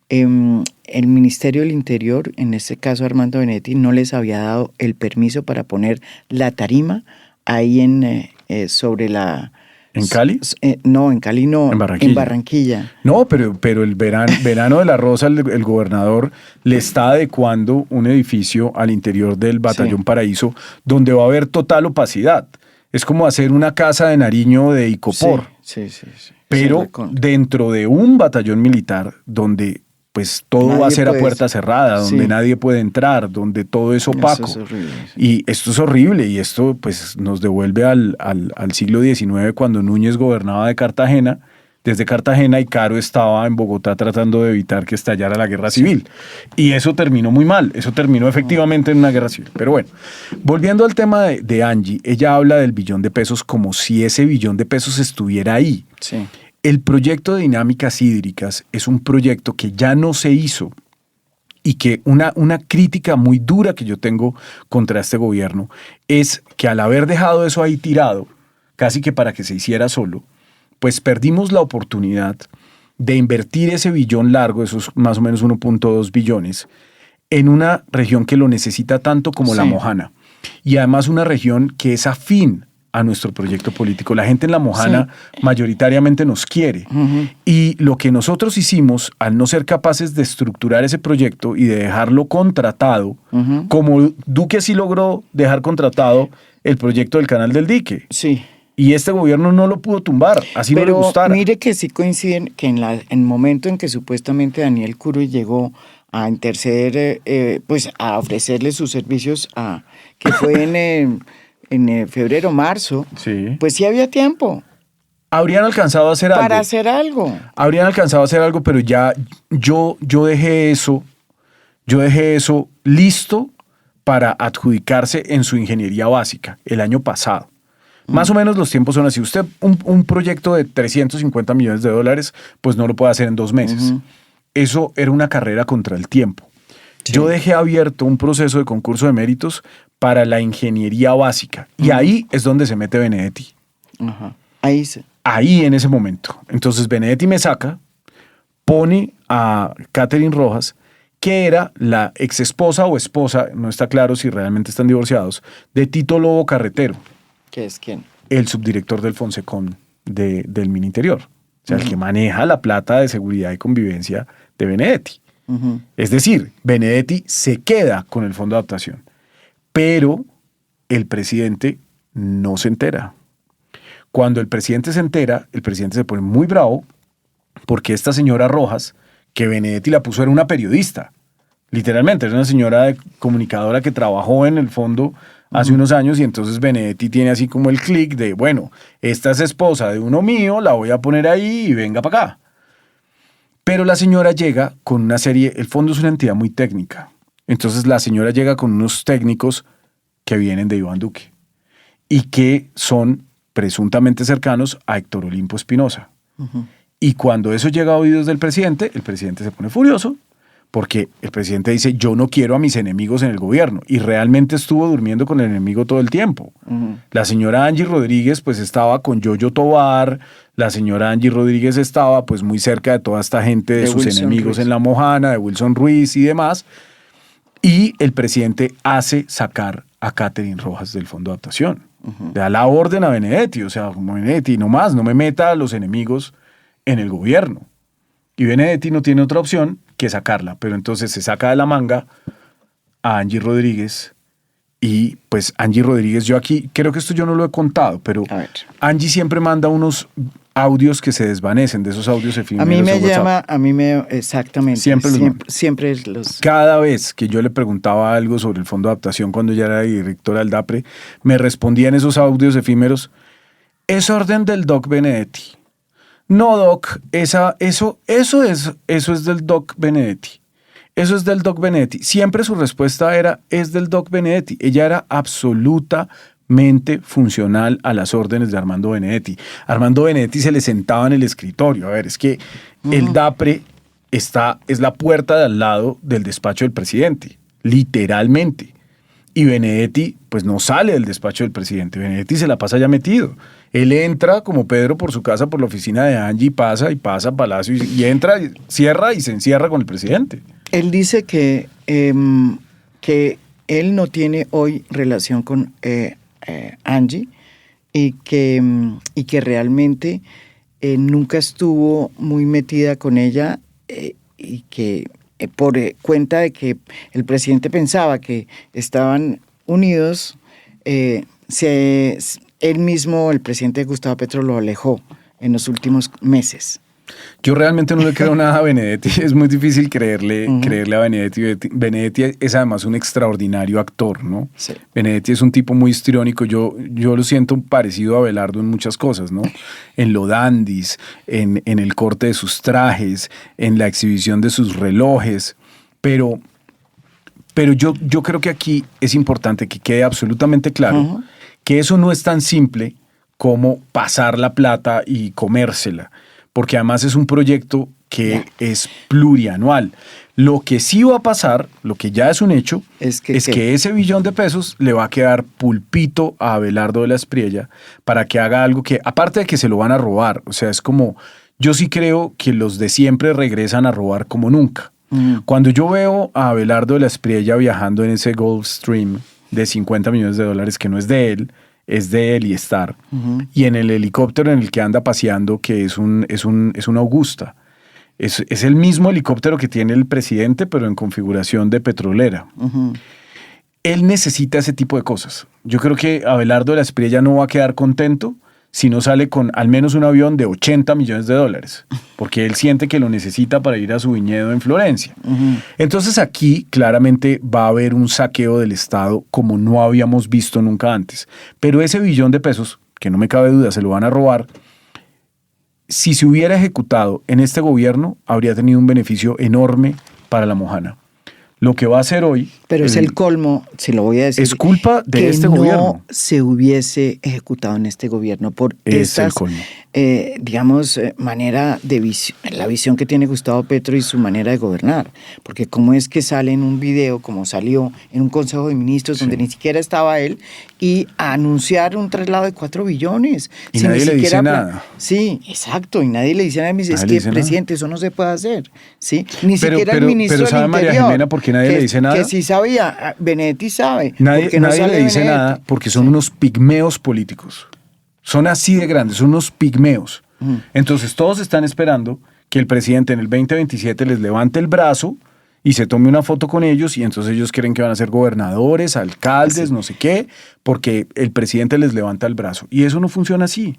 Speaker 1: el Ministerio del Interior, en este caso Armando Benedetti, no les había dado el permiso para poner la tarima ahí sobre la...
Speaker 2: ¿En Cali?
Speaker 1: No, en Cali no.
Speaker 2: En Barranquilla.
Speaker 1: En Barranquilla.
Speaker 2: No, pero el verano de la Rosa, el gobernador le está adecuando un edificio al interior del Batallón Paraíso, donde va a haber total opacidad. Es como hacer una casa de Nariño de Icopor.
Speaker 1: Sí.
Speaker 2: Pero dentro de un batallón militar donde pues todo va a ser a puerta cerrada, donde nadie puede entrar, donde todo es opaco.
Speaker 1: Eso es horrible,
Speaker 2: Y esto es horrible, y esto pues nos devuelve al siglo XIX, cuando Núñez gobernaba desde Cartagena, y Caro estaba en Bogotá tratando de evitar que estallara la guerra civil. Y eso terminó muy mal, eso terminó efectivamente en una guerra civil. Pero bueno, volviendo al tema de Angie, ella habla del billón de pesos como si ese billón de pesos estuviera ahí.
Speaker 1: Sí.
Speaker 2: El proyecto de dinámicas hídricas es un proyecto que ya no se hizo, y que una crítica muy dura que yo tengo contra este gobierno es que al haber dejado eso ahí tirado, casi que para que se hiciera solo, pues perdimos la oportunidad de invertir ese billón largo, esos más o menos 1.2 billones, en una región que lo necesita tanto como la Mojana. Y además una región que es afín a nuestro proyecto político. La gente en La Mojana mayoritariamente nos quiere. Y lo que nosotros hicimos, al no ser capaces de estructurar ese proyecto y de dejarlo contratado, como Duque sí logró dejar contratado el proyecto del Canal del Dique.
Speaker 1: Sí.
Speaker 2: Y este gobierno no lo pudo tumbar, así no le gustara.
Speaker 1: Mire que sí coinciden que en el momento en que supuestamente Daniel Curry llegó a interceder, pues a ofrecerle sus servicios, que fue en febrero, marzo,
Speaker 2: Sí.
Speaker 1: pues sí había tiempo
Speaker 2: Habrían alcanzado a hacer algo.
Speaker 1: para hacer algo.
Speaker 2: Habrían alcanzado a hacer algo, pero ya yo dejé eso listo para adjudicarse en su ingeniería básica el año pasado. Más o menos los tiempos son así. Usted un proyecto de 350 millones de dólares, pues no lo puede hacer en 2 meses. Eso era una carrera contra el tiempo.
Speaker 1: Sí.
Speaker 2: Yo dejé abierto un proceso de concurso de méritos para la ingeniería básica. Y ahí es donde se mete Benedetti.
Speaker 1: Ajá. Ahí se...
Speaker 2: Ahí en ese momento. Entonces Benedetti me saca, pone a Catherine Rojas, que era la ex esposa o esposa, no está claro si realmente están divorciados, de Tito Lobo Carretero,
Speaker 1: ¿Qué es quién?
Speaker 2: el subdirector del Fonsecon del Mininterior. O sea, el que maneja la plata de seguridad y convivencia de Benedetti. Es decir, Benedetti se queda con el fondo de adaptación, pero el presidente no se entera. Cuando el presidente se entera, el presidente se pone muy bravo porque esta señora Rojas, que Benedetti la puso, era una periodista. Literalmente, era una señora comunicadora que trabajó en el fondo hace unos años y entonces Benedetti tiene así como el clic de, bueno, esta es esposa de uno mío, la voy a poner ahí y venga para acá. Pero la señora llega con una serie, el fondo es una entidad muy técnica, entonces la señora llega con unos técnicos que vienen de Iván Duque y que son presuntamente cercanos a Héctor Olimpo Espinosa. Y cuando eso llega a oídos del presidente, el presidente se pone furioso porque el presidente dice, yo no quiero a mis enemigos en el gobierno, y realmente estuvo durmiendo con el enemigo todo el tiempo. La señora Angie Rodríguez pues estaba con Yoyo Tobar, la señora Angie Rodríguez estaba pues muy cerca de toda esta gente de sus
Speaker 1: Wilson
Speaker 2: enemigos
Speaker 1: Ruiz.
Speaker 2: en La Mojana, de Wilson Ruiz y demás, y el presidente hace sacar a Catherine Rojas del fondo de adaptación. Le da la orden a Benedetti, o sea, como Benedetti, no más, no me meta a los enemigos en el gobierno. Y Benedetti no tiene otra opción que sacarla, pero entonces se saca de la manga a Angie Rodríguez y pues Angie Rodríguez, yo aquí, creo que esto yo no lo he contado, pero
Speaker 1: A ver.
Speaker 2: Angie siempre manda unos audios que se desvanecen, de esos audios efímeros.
Speaker 1: A mí me
Speaker 2: de WhatsApp.
Speaker 1: llama, exactamente.
Speaker 2: Siempre los manda.
Speaker 1: Siempre los...
Speaker 2: Cada vez que yo le preguntaba algo sobre el fondo de adaptación cuando ya era directora del DAPRE, me respondía en esos audios efímeros, es orden del Doc Benedetti. No, Doc, eso es del Doc Benedetti. Eso es del Doc Benedetti. Siempre su respuesta era, es del Doc Benedetti. Ella era absolutamente funcional a las órdenes de Armando Benedetti. Armando Benedetti se le sentaba en el escritorio. A ver, es que el DAPRE es la puerta de al lado del despacho del presidente, literalmente. Y Benedetti, pues no sale del despacho del presidente. Benedetti se la pasa ya metido. Él entra como Pedro por su casa, por la oficina de Angie, y pasa a Palacio y entra, cierra y se encierra con el presidente.
Speaker 1: Él dice que él no tiene hoy relación con Angie y que realmente nunca estuvo muy metida con ella y que por cuenta de que el presidente pensaba que estaban unidos, él mismo, el presidente Gustavo Petro, lo alejó en los últimos meses.
Speaker 2: Yo realmente no le creo nada a Benedetti, es muy difícil creerle a Benedetti. Benedetti es además un extraordinario actor, ¿no?
Speaker 1: Sí.
Speaker 2: Benedetti es un tipo muy histriónico, yo lo siento parecido a Abelardo en muchas cosas, ¿no? En lo dandis, en el corte de sus trajes, en la exhibición de sus relojes, pero yo creo que aquí es importante que quede absolutamente claro que eso no es tan simple como pasar la plata y comérsela, porque además es un proyecto que es plurianual. Lo que sí va a pasar, lo que ya es un hecho, es que ese billón de pesos le va a quedar pulpito a Abelardo de la Espriella para que haga algo que, aparte de que se lo van a robar, o sea, es como, yo sí creo que los de siempre regresan a robar como nunca. Cuando yo veo a Abelardo de la Espriella viajando en ese Gulfstream de $50 millones que no es de él, es de Eliestar, y en el helicóptero en el que anda paseando, que es un Augusta. Es el mismo helicóptero que tiene el presidente, pero en configuración de petrolera. Él necesita ese tipo de cosas. Yo creo que Abelardo de la Espriella no va a quedar contento si no sale con al menos un avión de $80 millones, porque él siente que lo necesita para ir a su viñedo en Florencia. Entonces aquí claramente va a haber un saqueo del Estado como no habíamos visto nunca antes. Pero ese $1.000.000.000, que no me cabe duda, se lo van a robar. Si se hubiera ejecutado en este gobierno, habría tenido un beneficio enorme para La Mojana. Lo que va a hacer hoy...
Speaker 1: Pero es el colmo, si lo voy a decir.
Speaker 2: Es culpa de
Speaker 1: que
Speaker 2: este gobierno.
Speaker 1: no se hubiese ejecutado en este gobierno por
Speaker 2: Es el
Speaker 1: estas,
Speaker 2: colmo.
Speaker 1: Manera de visión, la visión que tiene Gustavo Petro y su manera de gobernar. Porque cómo es que sale en un video, como salió en un Consejo de Ministros, donde ni siquiera estaba él, y a anunciar un traslado de 4 billones.
Speaker 2: Y nadie le dice nada.
Speaker 1: Sí, exacto, y nadie le dice nada. Me dice, es que, presidente, eso no se puede hacer. ¿Sí? Ni siquiera el ministro
Speaker 2: pero ¿sabe
Speaker 1: del
Speaker 2: María
Speaker 1: Interior,
Speaker 2: Jimena por qué nadie le dice nada?
Speaker 1: Que sí sabía, Benedetti sabe.
Speaker 2: Nadie
Speaker 1: no sale
Speaker 2: le dice
Speaker 1: Benedetti.
Speaker 2: nada porque son unos pigmeos políticos. Son así de grandes, son unos pigmeos. Entonces todos están esperando que el presidente en el 2027 les levante el brazo y se tome una foto con ellos, y entonces ellos creen que van a ser gobernadores, alcaldes, no sé qué, porque el presidente les levanta el brazo. Y eso no funciona así.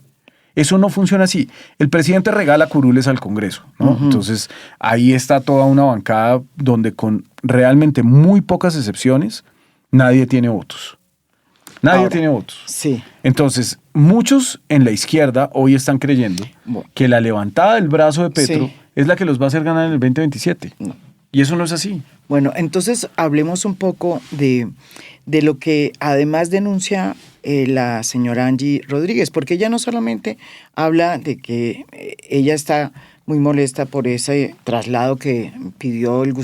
Speaker 2: Eso no funciona así. El presidente regala curules al Congreso, ¿no? Entonces ahí está toda una bancada donde, con realmente muy pocas excepciones, nadie tiene votos. Nadie tiene votos.
Speaker 1: Sí.
Speaker 2: Entonces, muchos en la izquierda hoy están creyendo que la levantada del brazo de Petro es la que los va a hacer ganar en el 2027.
Speaker 1: No.
Speaker 2: Y eso no es así.
Speaker 1: Bueno, entonces hablemos un poco de lo que además denuncia la señora Angie Rodríguez, porque ella no solamente habla de que ella está muy molesta por ese traslado que pidió el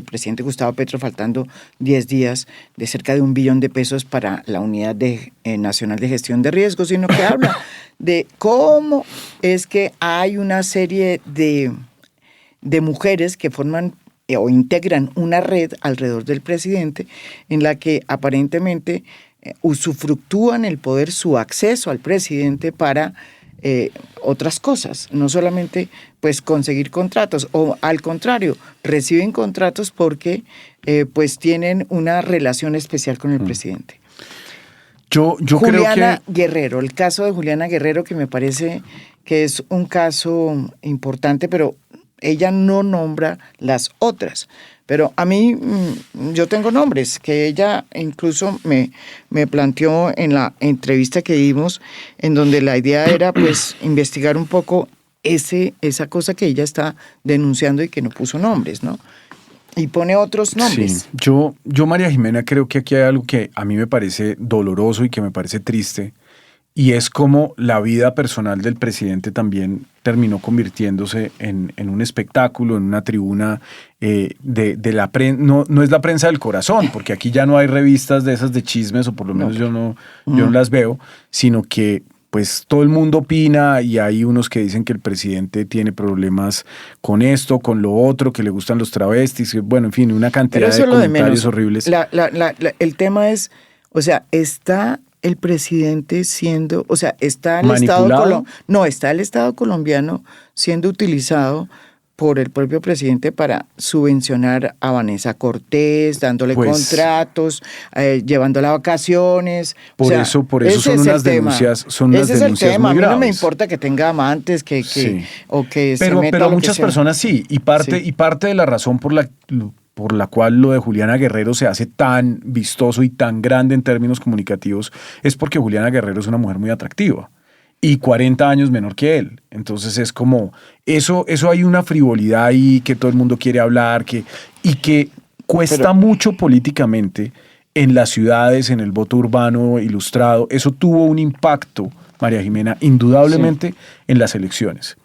Speaker 1: presidente Gustavo Petro, faltando 10 días, de cerca de $1 billón para la Unidad Nacional de Gestión de Riesgos, sino que habla de cómo es que hay una serie de mujeres que forman o integran una red alrededor del presidente, en la que aparentemente usufructúan el poder, su acceso al presidente para otras cosas, no solamente pues conseguir contratos, o al contrario, reciben contratos porque pues tienen una relación especial con el presidente.
Speaker 2: Yo
Speaker 1: Juliana
Speaker 2: creo que...
Speaker 1: Guerrero, el caso de Juliana Guerrero, que me parece que es un caso importante, pero ella no nombra las otras. Pero a mí, yo tengo nombres que ella incluso me planteó en la entrevista que dimos, en donde la idea era pues investigar un poco esa cosa que ella está denunciando y que no puso nombres, ¿no? Y pone otros nombres.
Speaker 2: Sí. Yo, María Jimena, creo que aquí hay algo que a mí me parece doloroso y que me parece triste, y es como la vida personal del presidente también terminó convirtiéndose en un espectáculo, en una tribuna de la prensa. No es la prensa del corazón, porque aquí ya no hay revistas de esas de chismes, o por lo menos yo no las veo, sino que pues todo el mundo opina, y hay unos que dicen que el presidente tiene problemas con esto, con lo otro, que le gustan los travestis, bueno, en fin, una cantidad de comentarios horribles.
Speaker 1: El tema es, o sea, está el presidente siendo, o sea, está el está el Estado colombiano siendo utilizado por el propio presidente para subvencionar a Vanessa Cortés, dándole contratos, llevándola a vacaciones.
Speaker 2: Por eso son unas denuncias, muy graves.
Speaker 1: Ese es el tema. A mí no me importa que tenga amantes, o que se meta.
Speaker 2: Pero muchas personas sí, y parte de la razón por la cual lo de Juliana Guerrero se hace tan vistoso y tan grande en términos comunicativos es porque Juliana Guerrero es una mujer muy atractiva y 40 años menor que él. Entonces es como, eso hay una frivolidad ahí que todo el mundo quiere hablar, y que cuesta mucho políticamente en las ciudades, en el voto urbano ilustrado. Eso tuvo un impacto, María Jimena, indudablemente en las elecciones.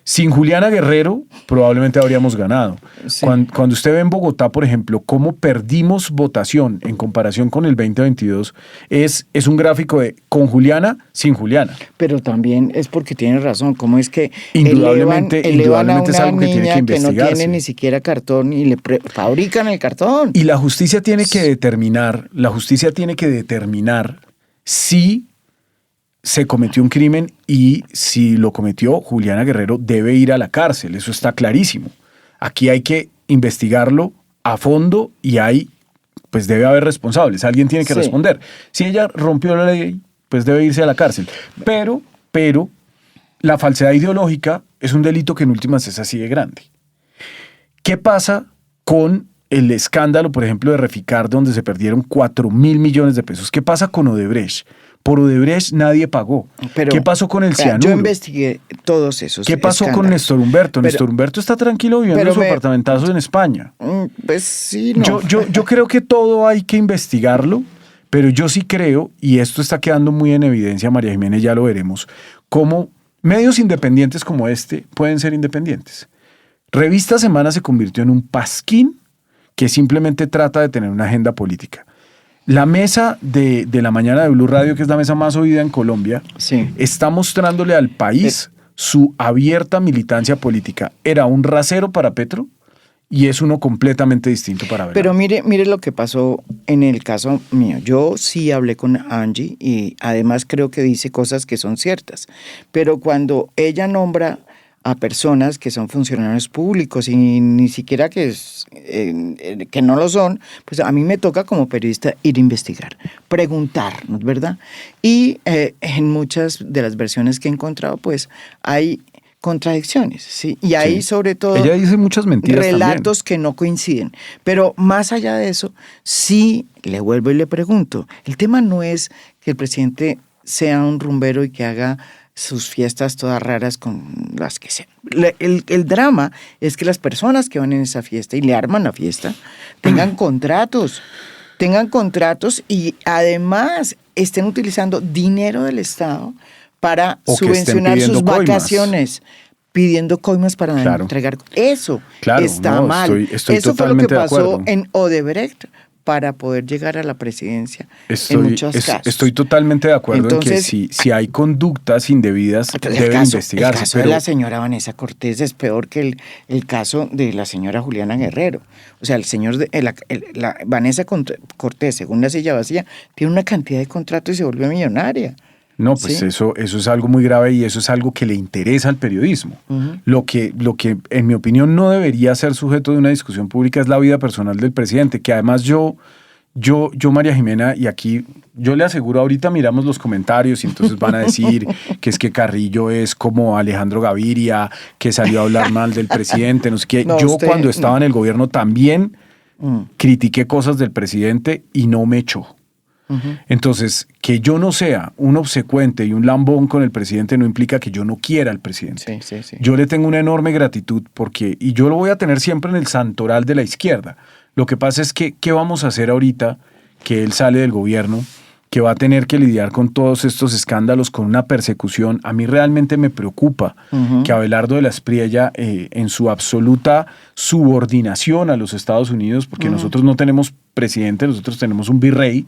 Speaker 2: Sin Juliana Guerrero probablemente habríamos ganado.
Speaker 1: Sí.
Speaker 2: Cuando usted ve en Bogotá, por ejemplo, cómo perdimos votación en comparación con el 2022, es un gráfico de con Juliana, sin Juliana.
Speaker 1: Pero también es porque tiene razón, cómo es que
Speaker 2: indudablemente
Speaker 1: elevan a
Speaker 2: es
Speaker 1: una
Speaker 2: algo que tiene
Speaker 1: niña
Speaker 2: que
Speaker 1: que no
Speaker 2: investigarse.
Speaker 1: tiene ni siquiera cartón y le fabrican el cartón.
Speaker 2: Y la justicia tiene que determinar si se cometió un crimen y si lo cometió, Juliana Guerrero debe ir a la cárcel, eso está clarísimo. Aquí hay que investigarlo a fondo y pues debe haber responsables, alguien tiene que responder. Si ella rompió la ley, pues debe irse a la cárcel. Pero la falsedad ideológica es un delito que en últimas es así de grande. ¿Qué pasa con el escándalo, por ejemplo, de Reficar, donde se perdieron 4.000 millones de pesos? ¿Qué pasa con Odebrecht? Por Odebrecht nadie pagó. Pero, ¿qué pasó con el cianuro?
Speaker 1: Yo investigué todos esos
Speaker 2: ¿Qué pasó con Néstor Humberto? Néstor Humberto está tranquilo viviendo en su apartamentazo en España.
Speaker 1: Pues sí, no.
Speaker 2: Yo creo que todo hay que investigarlo, pero yo sí creo, y esto está quedando muy en evidencia, María Jiménez, ya lo veremos, cómo medios independientes como este pueden ser independientes. Revista Semana se convirtió en un pasquín que simplemente trata de tener una agenda política. La mesa de la mañana de Blue Radio, que es la mesa más oída en Colombia, está mostrándole al país su abierta militancia política. Era un rasero para Petro y es uno completamente distinto para Abelardo.
Speaker 1: Pero mire lo que pasó en el caso mío. Yo sí hablé con Angie y además creo que dice cosas que son ciertas. Pero cuando ella nombra a personas que son funcionarios públicos y ni siquiera que no lo son, pues a mí me toca como periodista ir a investigar, preguntarnos, ¿verdad? Y en muchas de las versiones que he encontrado, pues hay contradicciones, ¿sí? Y hay sobre todo
Speaker 2: ella dice muchas mentiras
Speaker 1: relatos
Speaker 2: también,
Speaker 1: que no coinciden. Pero más allá de eso, sí le vuelvo y le pregunto, el tema no es que el presidente sea un rumbero y que haga sus fiestas todas raras con las que sean. El drama es que las personas que van en esa fiesta y le arman la fiesta tengan contratos y además estén utilizando dinero del Estado para subvencionar sus vacaciones, pidiendo coimas para entregar. Eso está mal.
Speaker 2: Estoy
Speaker 1: eso fue lo que
Speaker 2: totalmente
Speaker 1: pasó en Odebrecht para poder llegar a la presidencia en muchos casos.
Speaker 2: Estoy totalmente de acuerdo. Entonces, en que si hay conductas indebidas, deben investigarse.
Speaker 1: El caso de la señora Vanessa Cortés es peor que el caso de la señora Juliana Guerrero. O sea, el señor la Vanessa Cortés, según La Silla Vacía, tiene una cantidad de contratos y se volvió millonaria.
Speaker 2: No, pues ¿sí? eso es algo muy grave y eso es algo que le interesa al periodismo. Uh-huh. Lo que, en mi opinión, no debería ser sujeto de una discusión pública es la vida personal del presidente, que además yo, María Jimena, y aquí yo le aseguro, ahorita miramos los comentarios y entonces van a decir que es que Carrillo es como Alejandro Gaviria, que salió a hablar mal del presidente, no sé qué. No, cuando estaba en el gobierno también critiqué cosas del presidente y no me echó. Entonces, que yo no sea un obsecuente y un lambón con el presidente no implica que yo no quiera al presidente. Sí. Yo le tengo una enorme gratitud y yo lo voy a tener siempre en el santoral de la izquierda. Lo que pasa es que, ¿qué vamos a hacer ahorita que él sale del gobierno, que va a tener que lidiar con todos estos escándalos, con una persecución? A mí realmente me preocupa que Abelardo de la Espriella, en su absoluta subordinación a los Estados Unidos, porque nosotros no tenemos presidente, nosotros tenemos un virrey,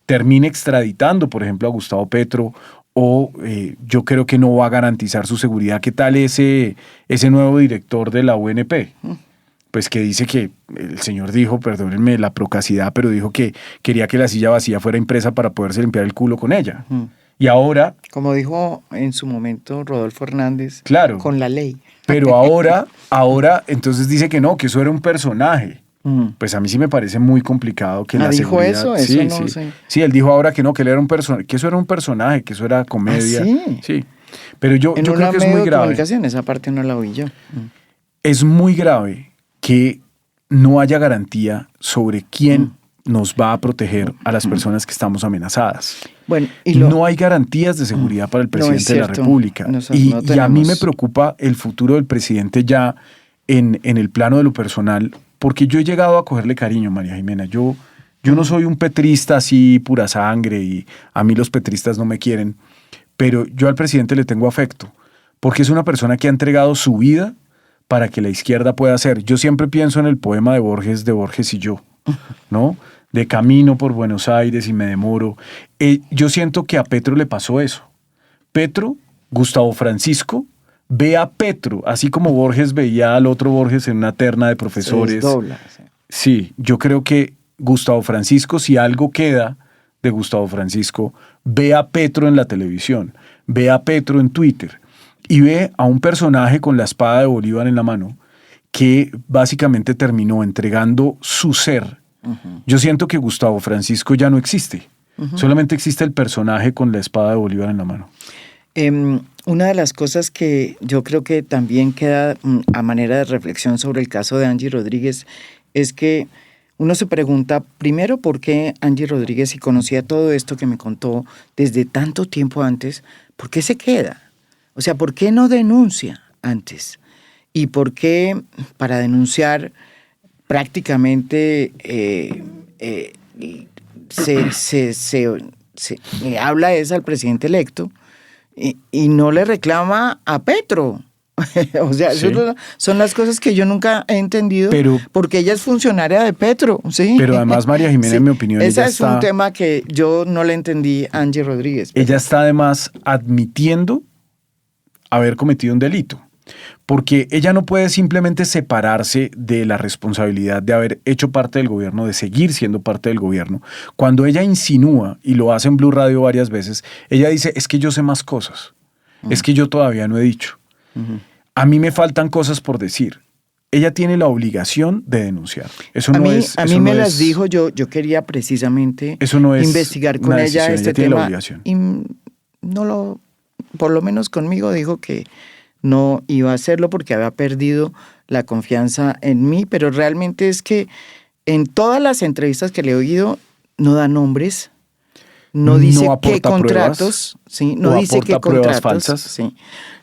Speaker 2: termine extraditando, por ejemplo, a Gustavo Petro, o yo creo que no va a garantizar su seguridad. ¿Qué tal ese nuevo director de la UNP? Pues que dice que el señor dijo, perdónenme la procacidad, pero dijo que quería que La Silla Vacía fuera impresa para poderse limpiar el culo con ella. Y ahora...
Speaker 1: Como dijo en su momento Rodolfo Hernández,
Speaker 2: claro,
Speaker 1: con la ley.
Speaker 2: Pero ahora entonces dice que no, que eso era un personaje. Pues a mí sí me parece muy complicado que la
Speaker 1: dijo
Speaker 2: seguridad...
Speaker 1: eso no sé.
Speaker 2: Sí, él dijo ahora que no, que él era un personaje, que eso era un personaje, que eso era comedia.
Speaker 1: Sí.
Speaker 2: Pero yo creo que es muy grave.
Speaker 1: Esa parte no la oí yo.
Speaker 2: Es muy grave que no haya garantía sobre quién nos va a proteger a las personas que estamos amenazadas.
Speaker 1: Bueno,
Speaker 2: no hay garantías de seguridad para el presidente de la República. Y a mí me preocupa el futuro del presidente ya en el plano de lo personal, porque yo he llegado a cogerle cariño, María Jimena. Yo no soy un petrista así pura sangre y a mí los petristas no me quieren, pero yo al presidente le tengo afecto, porque es una persona que ha entregado su vida para que la izquierda pueda ser. Yo siempre pienso en el poema de Borges y yo, ¿no? De camino por Buenos Aires y me demoro. Yo siento que a Petro le pasó eso. Petro, Gustavo Francisco, ve a Petro, así como Borges veía al otro Borges en una terna de profesores.
Speaker 1: Se desdobla,
Speaker 2: sí, yo creo que Gustavo Francisco, si algo queda de Gustavo Francisco, ve a Petro en la televisión, ve a Petro en Twitter y ve a un personaje con la espada de Bolívar en la mano que básicamente terminó entregando su ser. Yo siento que Gustavo Francisco ya no existe. Solamente existe el personaje con la espada de Bolívar en la mano.
Speaker 1: Una de las cosas que yo creo que también queda a manera de reflexión sobre el caso de Angie Rodríguez es que uno se pregunta primero por qué Angie Rodríguez, si conocía todo esto que me contó desde tanto tiempo antes, ¿por qué se queda? O sea, ¿por qué no denuncia antes? ¿Y por qué para denunciar prácticamente se le habla al presidente electo y no le reclama a Petro? O sea,
Speaker 2: Sí.
Speaker 1: eso son las cosas que yo nunca he entendido, porque ella es funcionaria de Petro, ¿sí?
Speaker 2: Pero además, María Jimena, en mi opinión,
Speaker 1: ese
Speaker 2: ella
Speaker 1: es un tema que yo no le entendí a Angie Rodríguez.
Speaker 2: Ella está además admitiendo haber cometido un delito, porque ella no puede simplemente separarse de la responsabilidad de haber hecho parte del gobierno, de seguir siendo parte del gobierno. Cuando ella insinúa, y lo hace en Blue Radio varias veces, ella dice, es que yo sé más cosas, es que yo todavía no he dicho. A mí me faltan cosas por decir. Ella tiene la obligación de denunciar. Eso no es.
Speaker 1: A mí me las dijo, yo quería precisamente
Speaker 2: eso no es
Speaker 1: investigar con
Speaker 2: una
Speaker 1: ella
Speaker 2: decisión,
Speaker 1: este
Speaker 2: ella tiene la
Speaker 1: tema.
Speaker 2: obligación.
Speaker 1: Y por lo menos conmigo dijo que no iba a hacerlo porque había perdido la confianza en mí, pero realmente es que en todas las entrevistas que le he oído no da nombres. No dice qué contratos, sí, no dice qué contratos,
Speaker 2: falsas.
Speaker 1: Sí.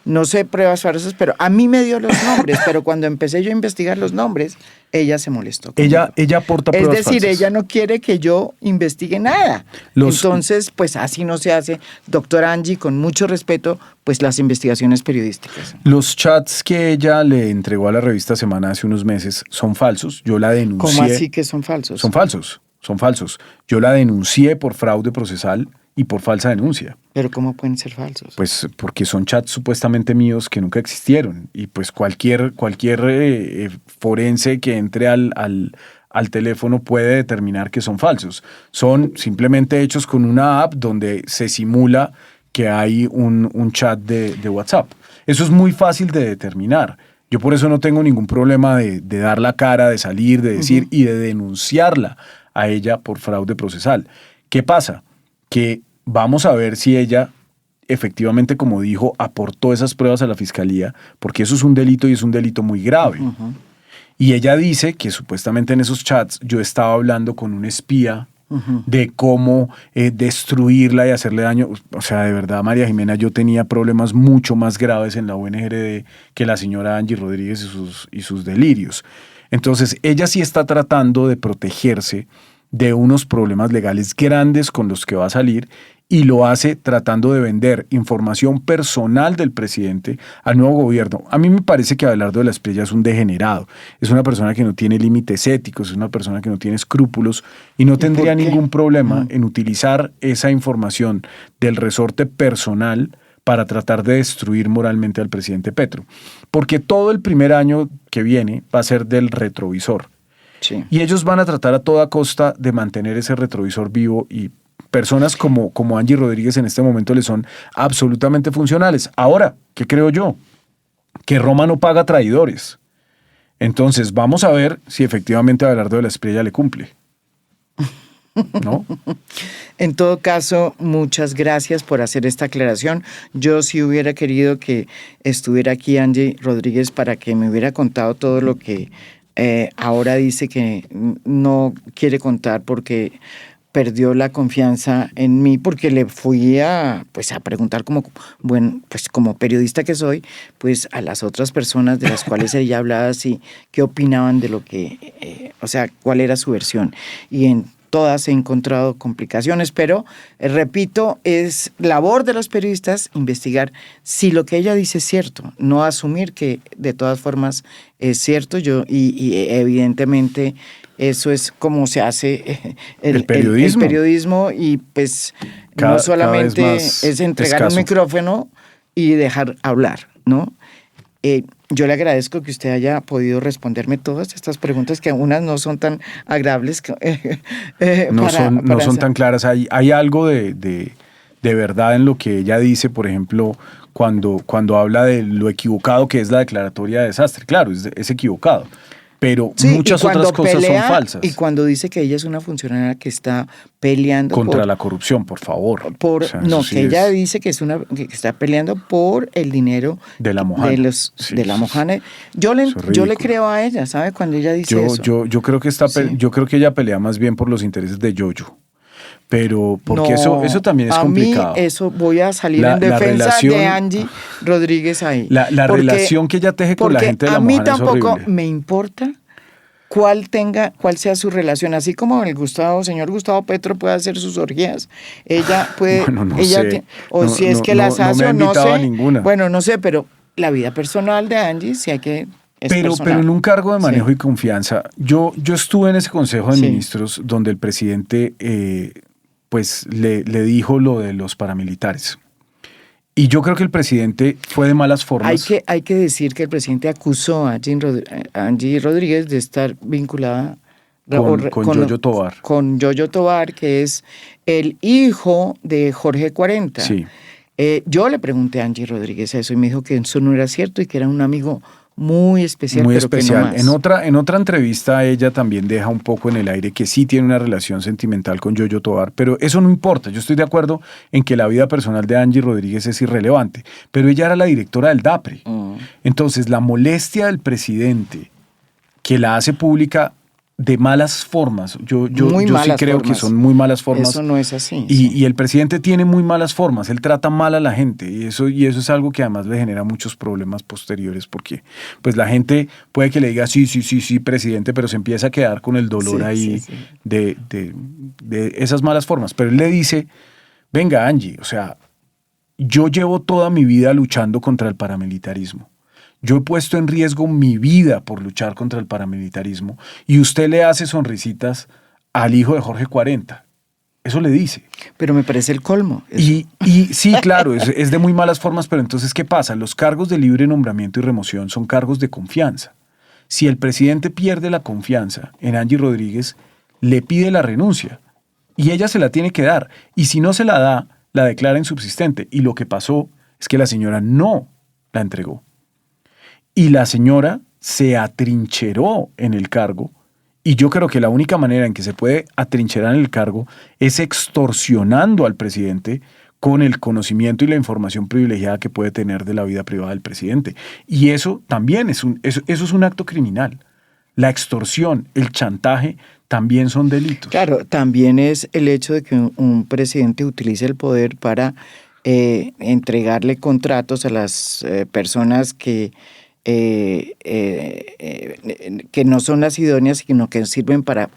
Speaker 1: No sé pruebas falsas, pero a mí me dio los nombres, pero cuando empecé yo a investigar los nombres, ella se molestó conmigo.
Speaker 2: Ella aporta pruebas falsas.
Speaker 1: Es decir, ella no quiere que yo investigue nada. Entonces, pues así no se hace. Doctora Angie, con mucho respeto, pues las investigaciones periodísticas.
Speaker 2: Los chats que ella le entregó a la revista Semana hace unos meses son falsos. Yo la denuncié.
Speaker 1: ¿Cómo así que son falsos?
Speaker 2: Son falsos. Yo la denuncié por fraude procesal y por falsa denuncia.
Speaker 1: ¿Pero cómo pueden ser falsos?
Speaker 2: Pues porque son chats supuestamente míos que nunca existieron. Y pues cualquier forense que entre al teléfono puede determinar que son falsos. Son simplemente hechos con una app donde se simula que hay un chat de WhatsApp. Eso es muy fácil de determinar. Yo por eso no tengo ningún problema de dar la cara, de salir, de decir y de denunciarla a ella por fraude procesal. ¿Qué pasa? Que vamos a ver si ella efectivamente, como dijo, aportó esas pruebas a la fiscalía, porque eso es un delito y es un delito muy grave. Y ella dice que supuestamente en esos chats yo estaba hablando con un espía de cómo destruirla y hacerle daño. O sea, de verdad, María Jimena, yo tenía problemas mucho más graves en la UNGRD que la señora Angie Rodríguez y sus delirios. Entonces, ella sí está tratando de protegerse de unos problemas legales grandes con los que va a salir y lo hace tratando de vender información personal del presidente al nuevo gobierno. A mí me parece que Abelardo de la Espriella es un degenerado, es una persona que no tiene límites éticos, es una persona que no tiene escrúpulos y no tendría ningún problema en utilizar esa información del resorte personal para tratar de destruir moralmente al presidente Petro. Porque todo el primer año que viene va a ser del retrovisor.
Speaker 1: Sí.
Speaker 2: Y ellos van a tratar a toda costa de mantener ese retrovisor vivo y personas como Angie Rodríguez en este momento le son absolutamente funcionales. Ahora, ¿qué creo yo? Que Roma no paga traidores. Entonces, vamos a ver si efectivamente Abelardo de la Espriella le cumple. ¿No?
Speaker 1: En todo caso, muchas gracias por hacer esta aclaración. Yo sí hubiera querido que estuviera aquí Angie Rodríguez para que me hubiera contado todo lo que ahora dice que no quiere contar porque perdió la confianza en mí, porque le fui a preguntar como periodista que soy, pues a las otras personas de las cuales ella hablaba, así, qué opinaban de lo que, cuál era su versión. Y en todas he encontrado complicaciones, pero repito, es labor de los periodistas investigar si lo que ella dice es cierto, no asumir que de todas formas es cierto. Y evidentemente eso es como se hace el periodismo y pues no solamente es entregar un micrófono y dejar hablar, ¿no? Yo le agradezco que usted haya podido responderme todas estas preguntas, que unas no son tan agradables.
Speaker 2: No son tan claras. Hay algo de de verdad en lo que ella dice, por ejemplo, cuando habla de lo equivocado que es la declaratoria de desastre. Claro, es equivocado, pero
Speaker 1: Sí,
Speaker 2: muchas
Speaker 1: y cuando
Speaker 2: otras cosas
Speaker 1: pelea,
Speaker 2: son falsas.
Speaker 1: Y cuando dice que ella es una funcionaria que está peleando
Speaker 2: Contra la corrupción, por favor. O sea,
Speaker 1: no,
Speaker 2: eso sí
Speaker 1: que ella
Speaker 2: es
Speaker 1: dice que que está peleando por el dinero
Speaker 2: de la Mojana.
Speaker 1: de la
Speaker 2: Sí,
Speaker 1: Mojana.
Speaker 2: eso
Speaker 1: Yo
Speaker 2: es
Speaker 1: le
Speaker 2: ridículo.
Speaker 1: creo a ella, ¿sabe? Cuando ella dice eso.
Speaker 2: Yo creo que
Speaker 1: Sí.
Speaker 2: yo creo que ella pelea más bien por los intereses de Yoyo. Pero porque
Speaker 1: No,
Speaker 2: eso también es
Speaker 1: a
Speaker 2: complicado.
Speaker 1: mí eso voy a salir
Speaker 2: La-
Speaker 1: en
Speaker 2: la
Speaker 1: defensa
Speaker 2: relación-
Speaker 1: de Angie Rodríguez ahí.
Speaker 2: La
Speaker 1: Porque-
Speaker 2: relación que ella teje con la
Speaker 1: porque
Speaker 2: gente de la
Speaker 1: a mí
Speaker 2: Mojana es
Speaker 1: tampoco
Speaker 2: horrible.
Speaker 1: me importa cuál sea su relación, así como señor Gustavo Petro puede hacer sus orgías, ella puede,
Speaker 2: Bueno, no
Speaker 1: ella
Speaker 2: sé.
Speaker 1: o
Speaker 2: No,
Speaker 1: si es
Speaker 2: no,
Speaker 1: que
Speaker 2: no,
Speaker 1: las
Speaker 2: no me
Speaker 1: hace
Speaker 2: ha
Speaker 1: o no
Speaker 2: invitado a
Speaker 1: sé,
Speaker 2: ninguna.
Speaker 1: bueno, no sé, pero la vida personal de Angie sí hay que
Speaker 2: Pero
Speaker 1: personal.
Speaker 2: en un cargo de manejo
Speaker 1: Sí.
Speaker 2: y confianza, yo estuve en ese Consejo de
Speaker 1: Sí.
Speaker 2: Ministros donde el presidente pues le dijo lo de los paramilitares. Y yo creo que el presidente fue de malas formas.
Speaker 1: Hay que decir que el presidente acusó a Angie Rodríguez de estar vinculada
Speaker 2: Con Yoyo Tovar.
Speaker 1: Con Yoyo Tovar, que es el hijo de Jorge 40.
Speaker 2: Sí.
Speaker 1: Yo le pregunté a Angie Rodríguez eso y me dijo que eso no era cierto y que era un amigo muy especial.
Speaker 2: Muy
Speaker 1: pero que no
Speaker 2: especial.
Speaker 1: más.
Speaker 2: En otra entrevista ella también deja un poco en el aire que sí tiene una relación sentimental con Yoyo Tovar, pero eso no importa. Yo estoy de acuerdo en que la vida personal de Angie Rodríguez es irrelevante, pero ella era la directora del DAPRE. Entonces, la molestia del presidente que la hace pública de malas formas, yo sí
Speaker 1: malas
Speaker 2: creo
Speaker 1: formas.
Speaker 2: que son muy malas formas.
Speaker 1: Eso no es así.
Speaker 2: Y el presidente tiene muy malas formas, él trata mal a la gente y eso es algo que además le genera muchos problemas posteriores porque pues la gente puede que le diga sí, presidente, pero se empieza a quedar con el dolor
Speaker 1: Sí,
Speaker 2: ahí
Speaker 1: sí.
Speaker 2: de esas malas formas. Pero él le dice, venga Angie, o sea, yo llevo toda mi vida luchando contra el paramilitarismo. Yo he puesto en riesgo mi vida por luchar contra el paramilitarismo y usted le hace sonrisitas al hijo de Jorge 40. Eso le dice.
Speaker 1: Pero me parece el colmo.
Speaker 2: Y sí, claro, es de muy malas formas, pero entonces, ¿qué pasa? Los cargos de libre nombramiento y remoción son cargos de confianza. Si el presidente pierde la confianza en Angie Rodríguez, le pide la renuncia y ella se la tiene que dar. Y si no se la da, la declara insubsistente. Y lo que pasó es que la señora no la entregó. Y la señora se atrincheró en el cargo y yo creo que la única manera en que se puede atrincherar en el cargo es extorsionando al presidente con el conocimiento y la información privilegiada que puede tener de la vida privada del presidente. Y eso también eso es un acto criminal. La extorsión, el chantaje también son delitos.
Speaker 1: Claro, también es el hecho de que un presidente utilice el poder para entregarle contratos a las personas que no son las idóneas, sino que sirven para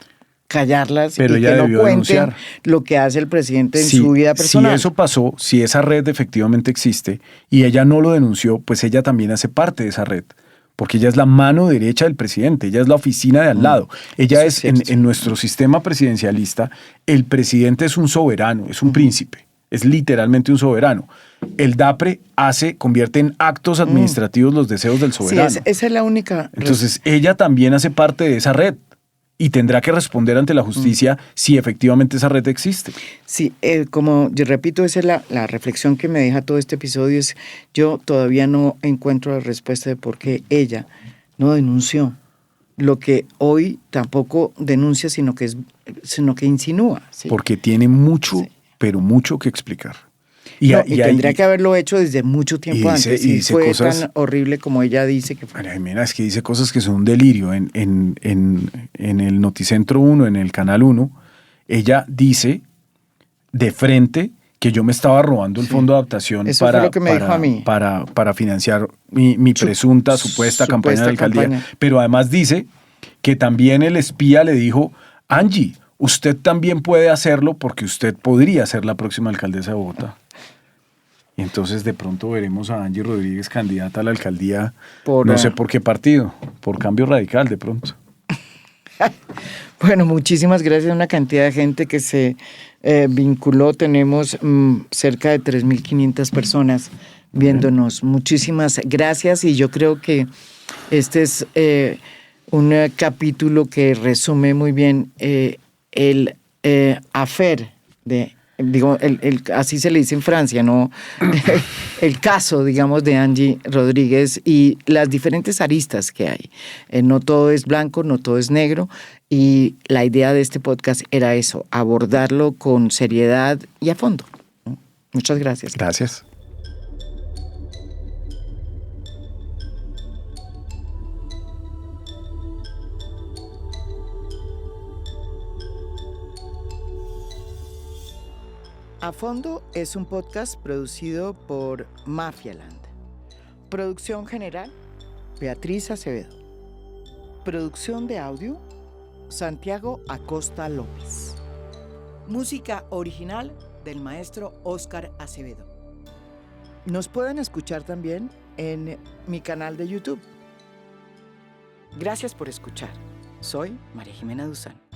Speaker 1: callarlas
Speaker 2: Pero
Speaker 1: y
Speaker 2: ella
Speaker 1: que no
Speaker 2: debió
Speaker 1: cuenten
Speaker 2: denunciar.
Speaker 1: lo que hace el presidente en su vida personal.
Speaker 2: Si eso pasó, si esa red efectivamente existe y ella no lo denunció, pues ella también hace parte de esa red. Porque ella es la mano derecha del presidente, ella es la oficina de al lado. Ella
Speaker 1: Eso es
Speaker 2: es,
Speaker 1: cierto.
Speaker 2: en nuestro sistema presidencialista, el presidente es un soberano, es un príncipe, es literalmente un soberano. El DAPRE convierte en actos administrativos los deseos del
Speaker 1: Sí,
Speaker 2: soberano.
Speaker 1: esa es la única.
Speaker 2: Entonces, ella también hace parte de esa red y tendrá que responder ante la justicia si efectivamente esa red existe.
Speaker 1: Sí, como yo repito, esa es la reflexión que me deja todo este episodio. Yo todavía no encuentro la respuesta de por qué ella no denunció lo que hoy tampoco denuncia, sino que insinúa. ¿sí?
Speaker 2: Porque tiene mucho,
Speaker 1: Sí.
Speaker 2: pero mucho que explicar.
Speaker 1: Y tendría que haberlo hecho desde mucho tiempo antes.
Speaker 2: y
Speaker 1: Y
Speaker 2: dice
Speaker 1: fue
Speaker 2: cosas-
Speaker 1: tan horrible como ella dice que fue.
Speaker 2: María Jimena, es que dice cosas que son un delirio. En el Noticentro 1, en el Canal 1, ella dice de frente que yo me estaba robando el fondo de adaptación
Speaker 1: Eso fue lo que me dijo a mí.
Speaker 2: para financiar mi presunta, supuesta campaña de la alcaldía.
Speaker 1: campaña.
Speaker 2: Pero además dice que también el espía le dijo, Angie, usted también puede hacerlo porque usted podría ser la próxima alcaldesa de Bogotá. Y entonces de pronto veremos a Angie Rodríguez candidata a la alcaldía, no sé por qué partido, por Cambio Radical de pronto.
Speaker 1: Bueno, muchísimas gracias a una cantidad de gente que se vinculó. Tenemos cerca de 3.500 personas viéndonos. Muchísimas gracias y yo creo que este es un capítulo que resume muy bien el afer de digo, así se le dice en Francia, ¿no? El caso, digamos, de Angie Rodríguez y las diferentes aristas que hay. No todo es blanco, no todo es negro, y la idea de este podcast era eso, abordarlo con seriedad y a fondo, ¿no? Muchas gracias.
Speaker 2: Gracias.
Speaker 1: A Fondo es un podcast producido por Mafialand. Producción general, Beatriz Acevedo. Producción de audio, Santiago Acosta López. Música original del maestro Óscar Acevedo. Nos pueden escuchar también en mi canal de YouTube. Gracias por escuchar. Soy María Jimena Duzán.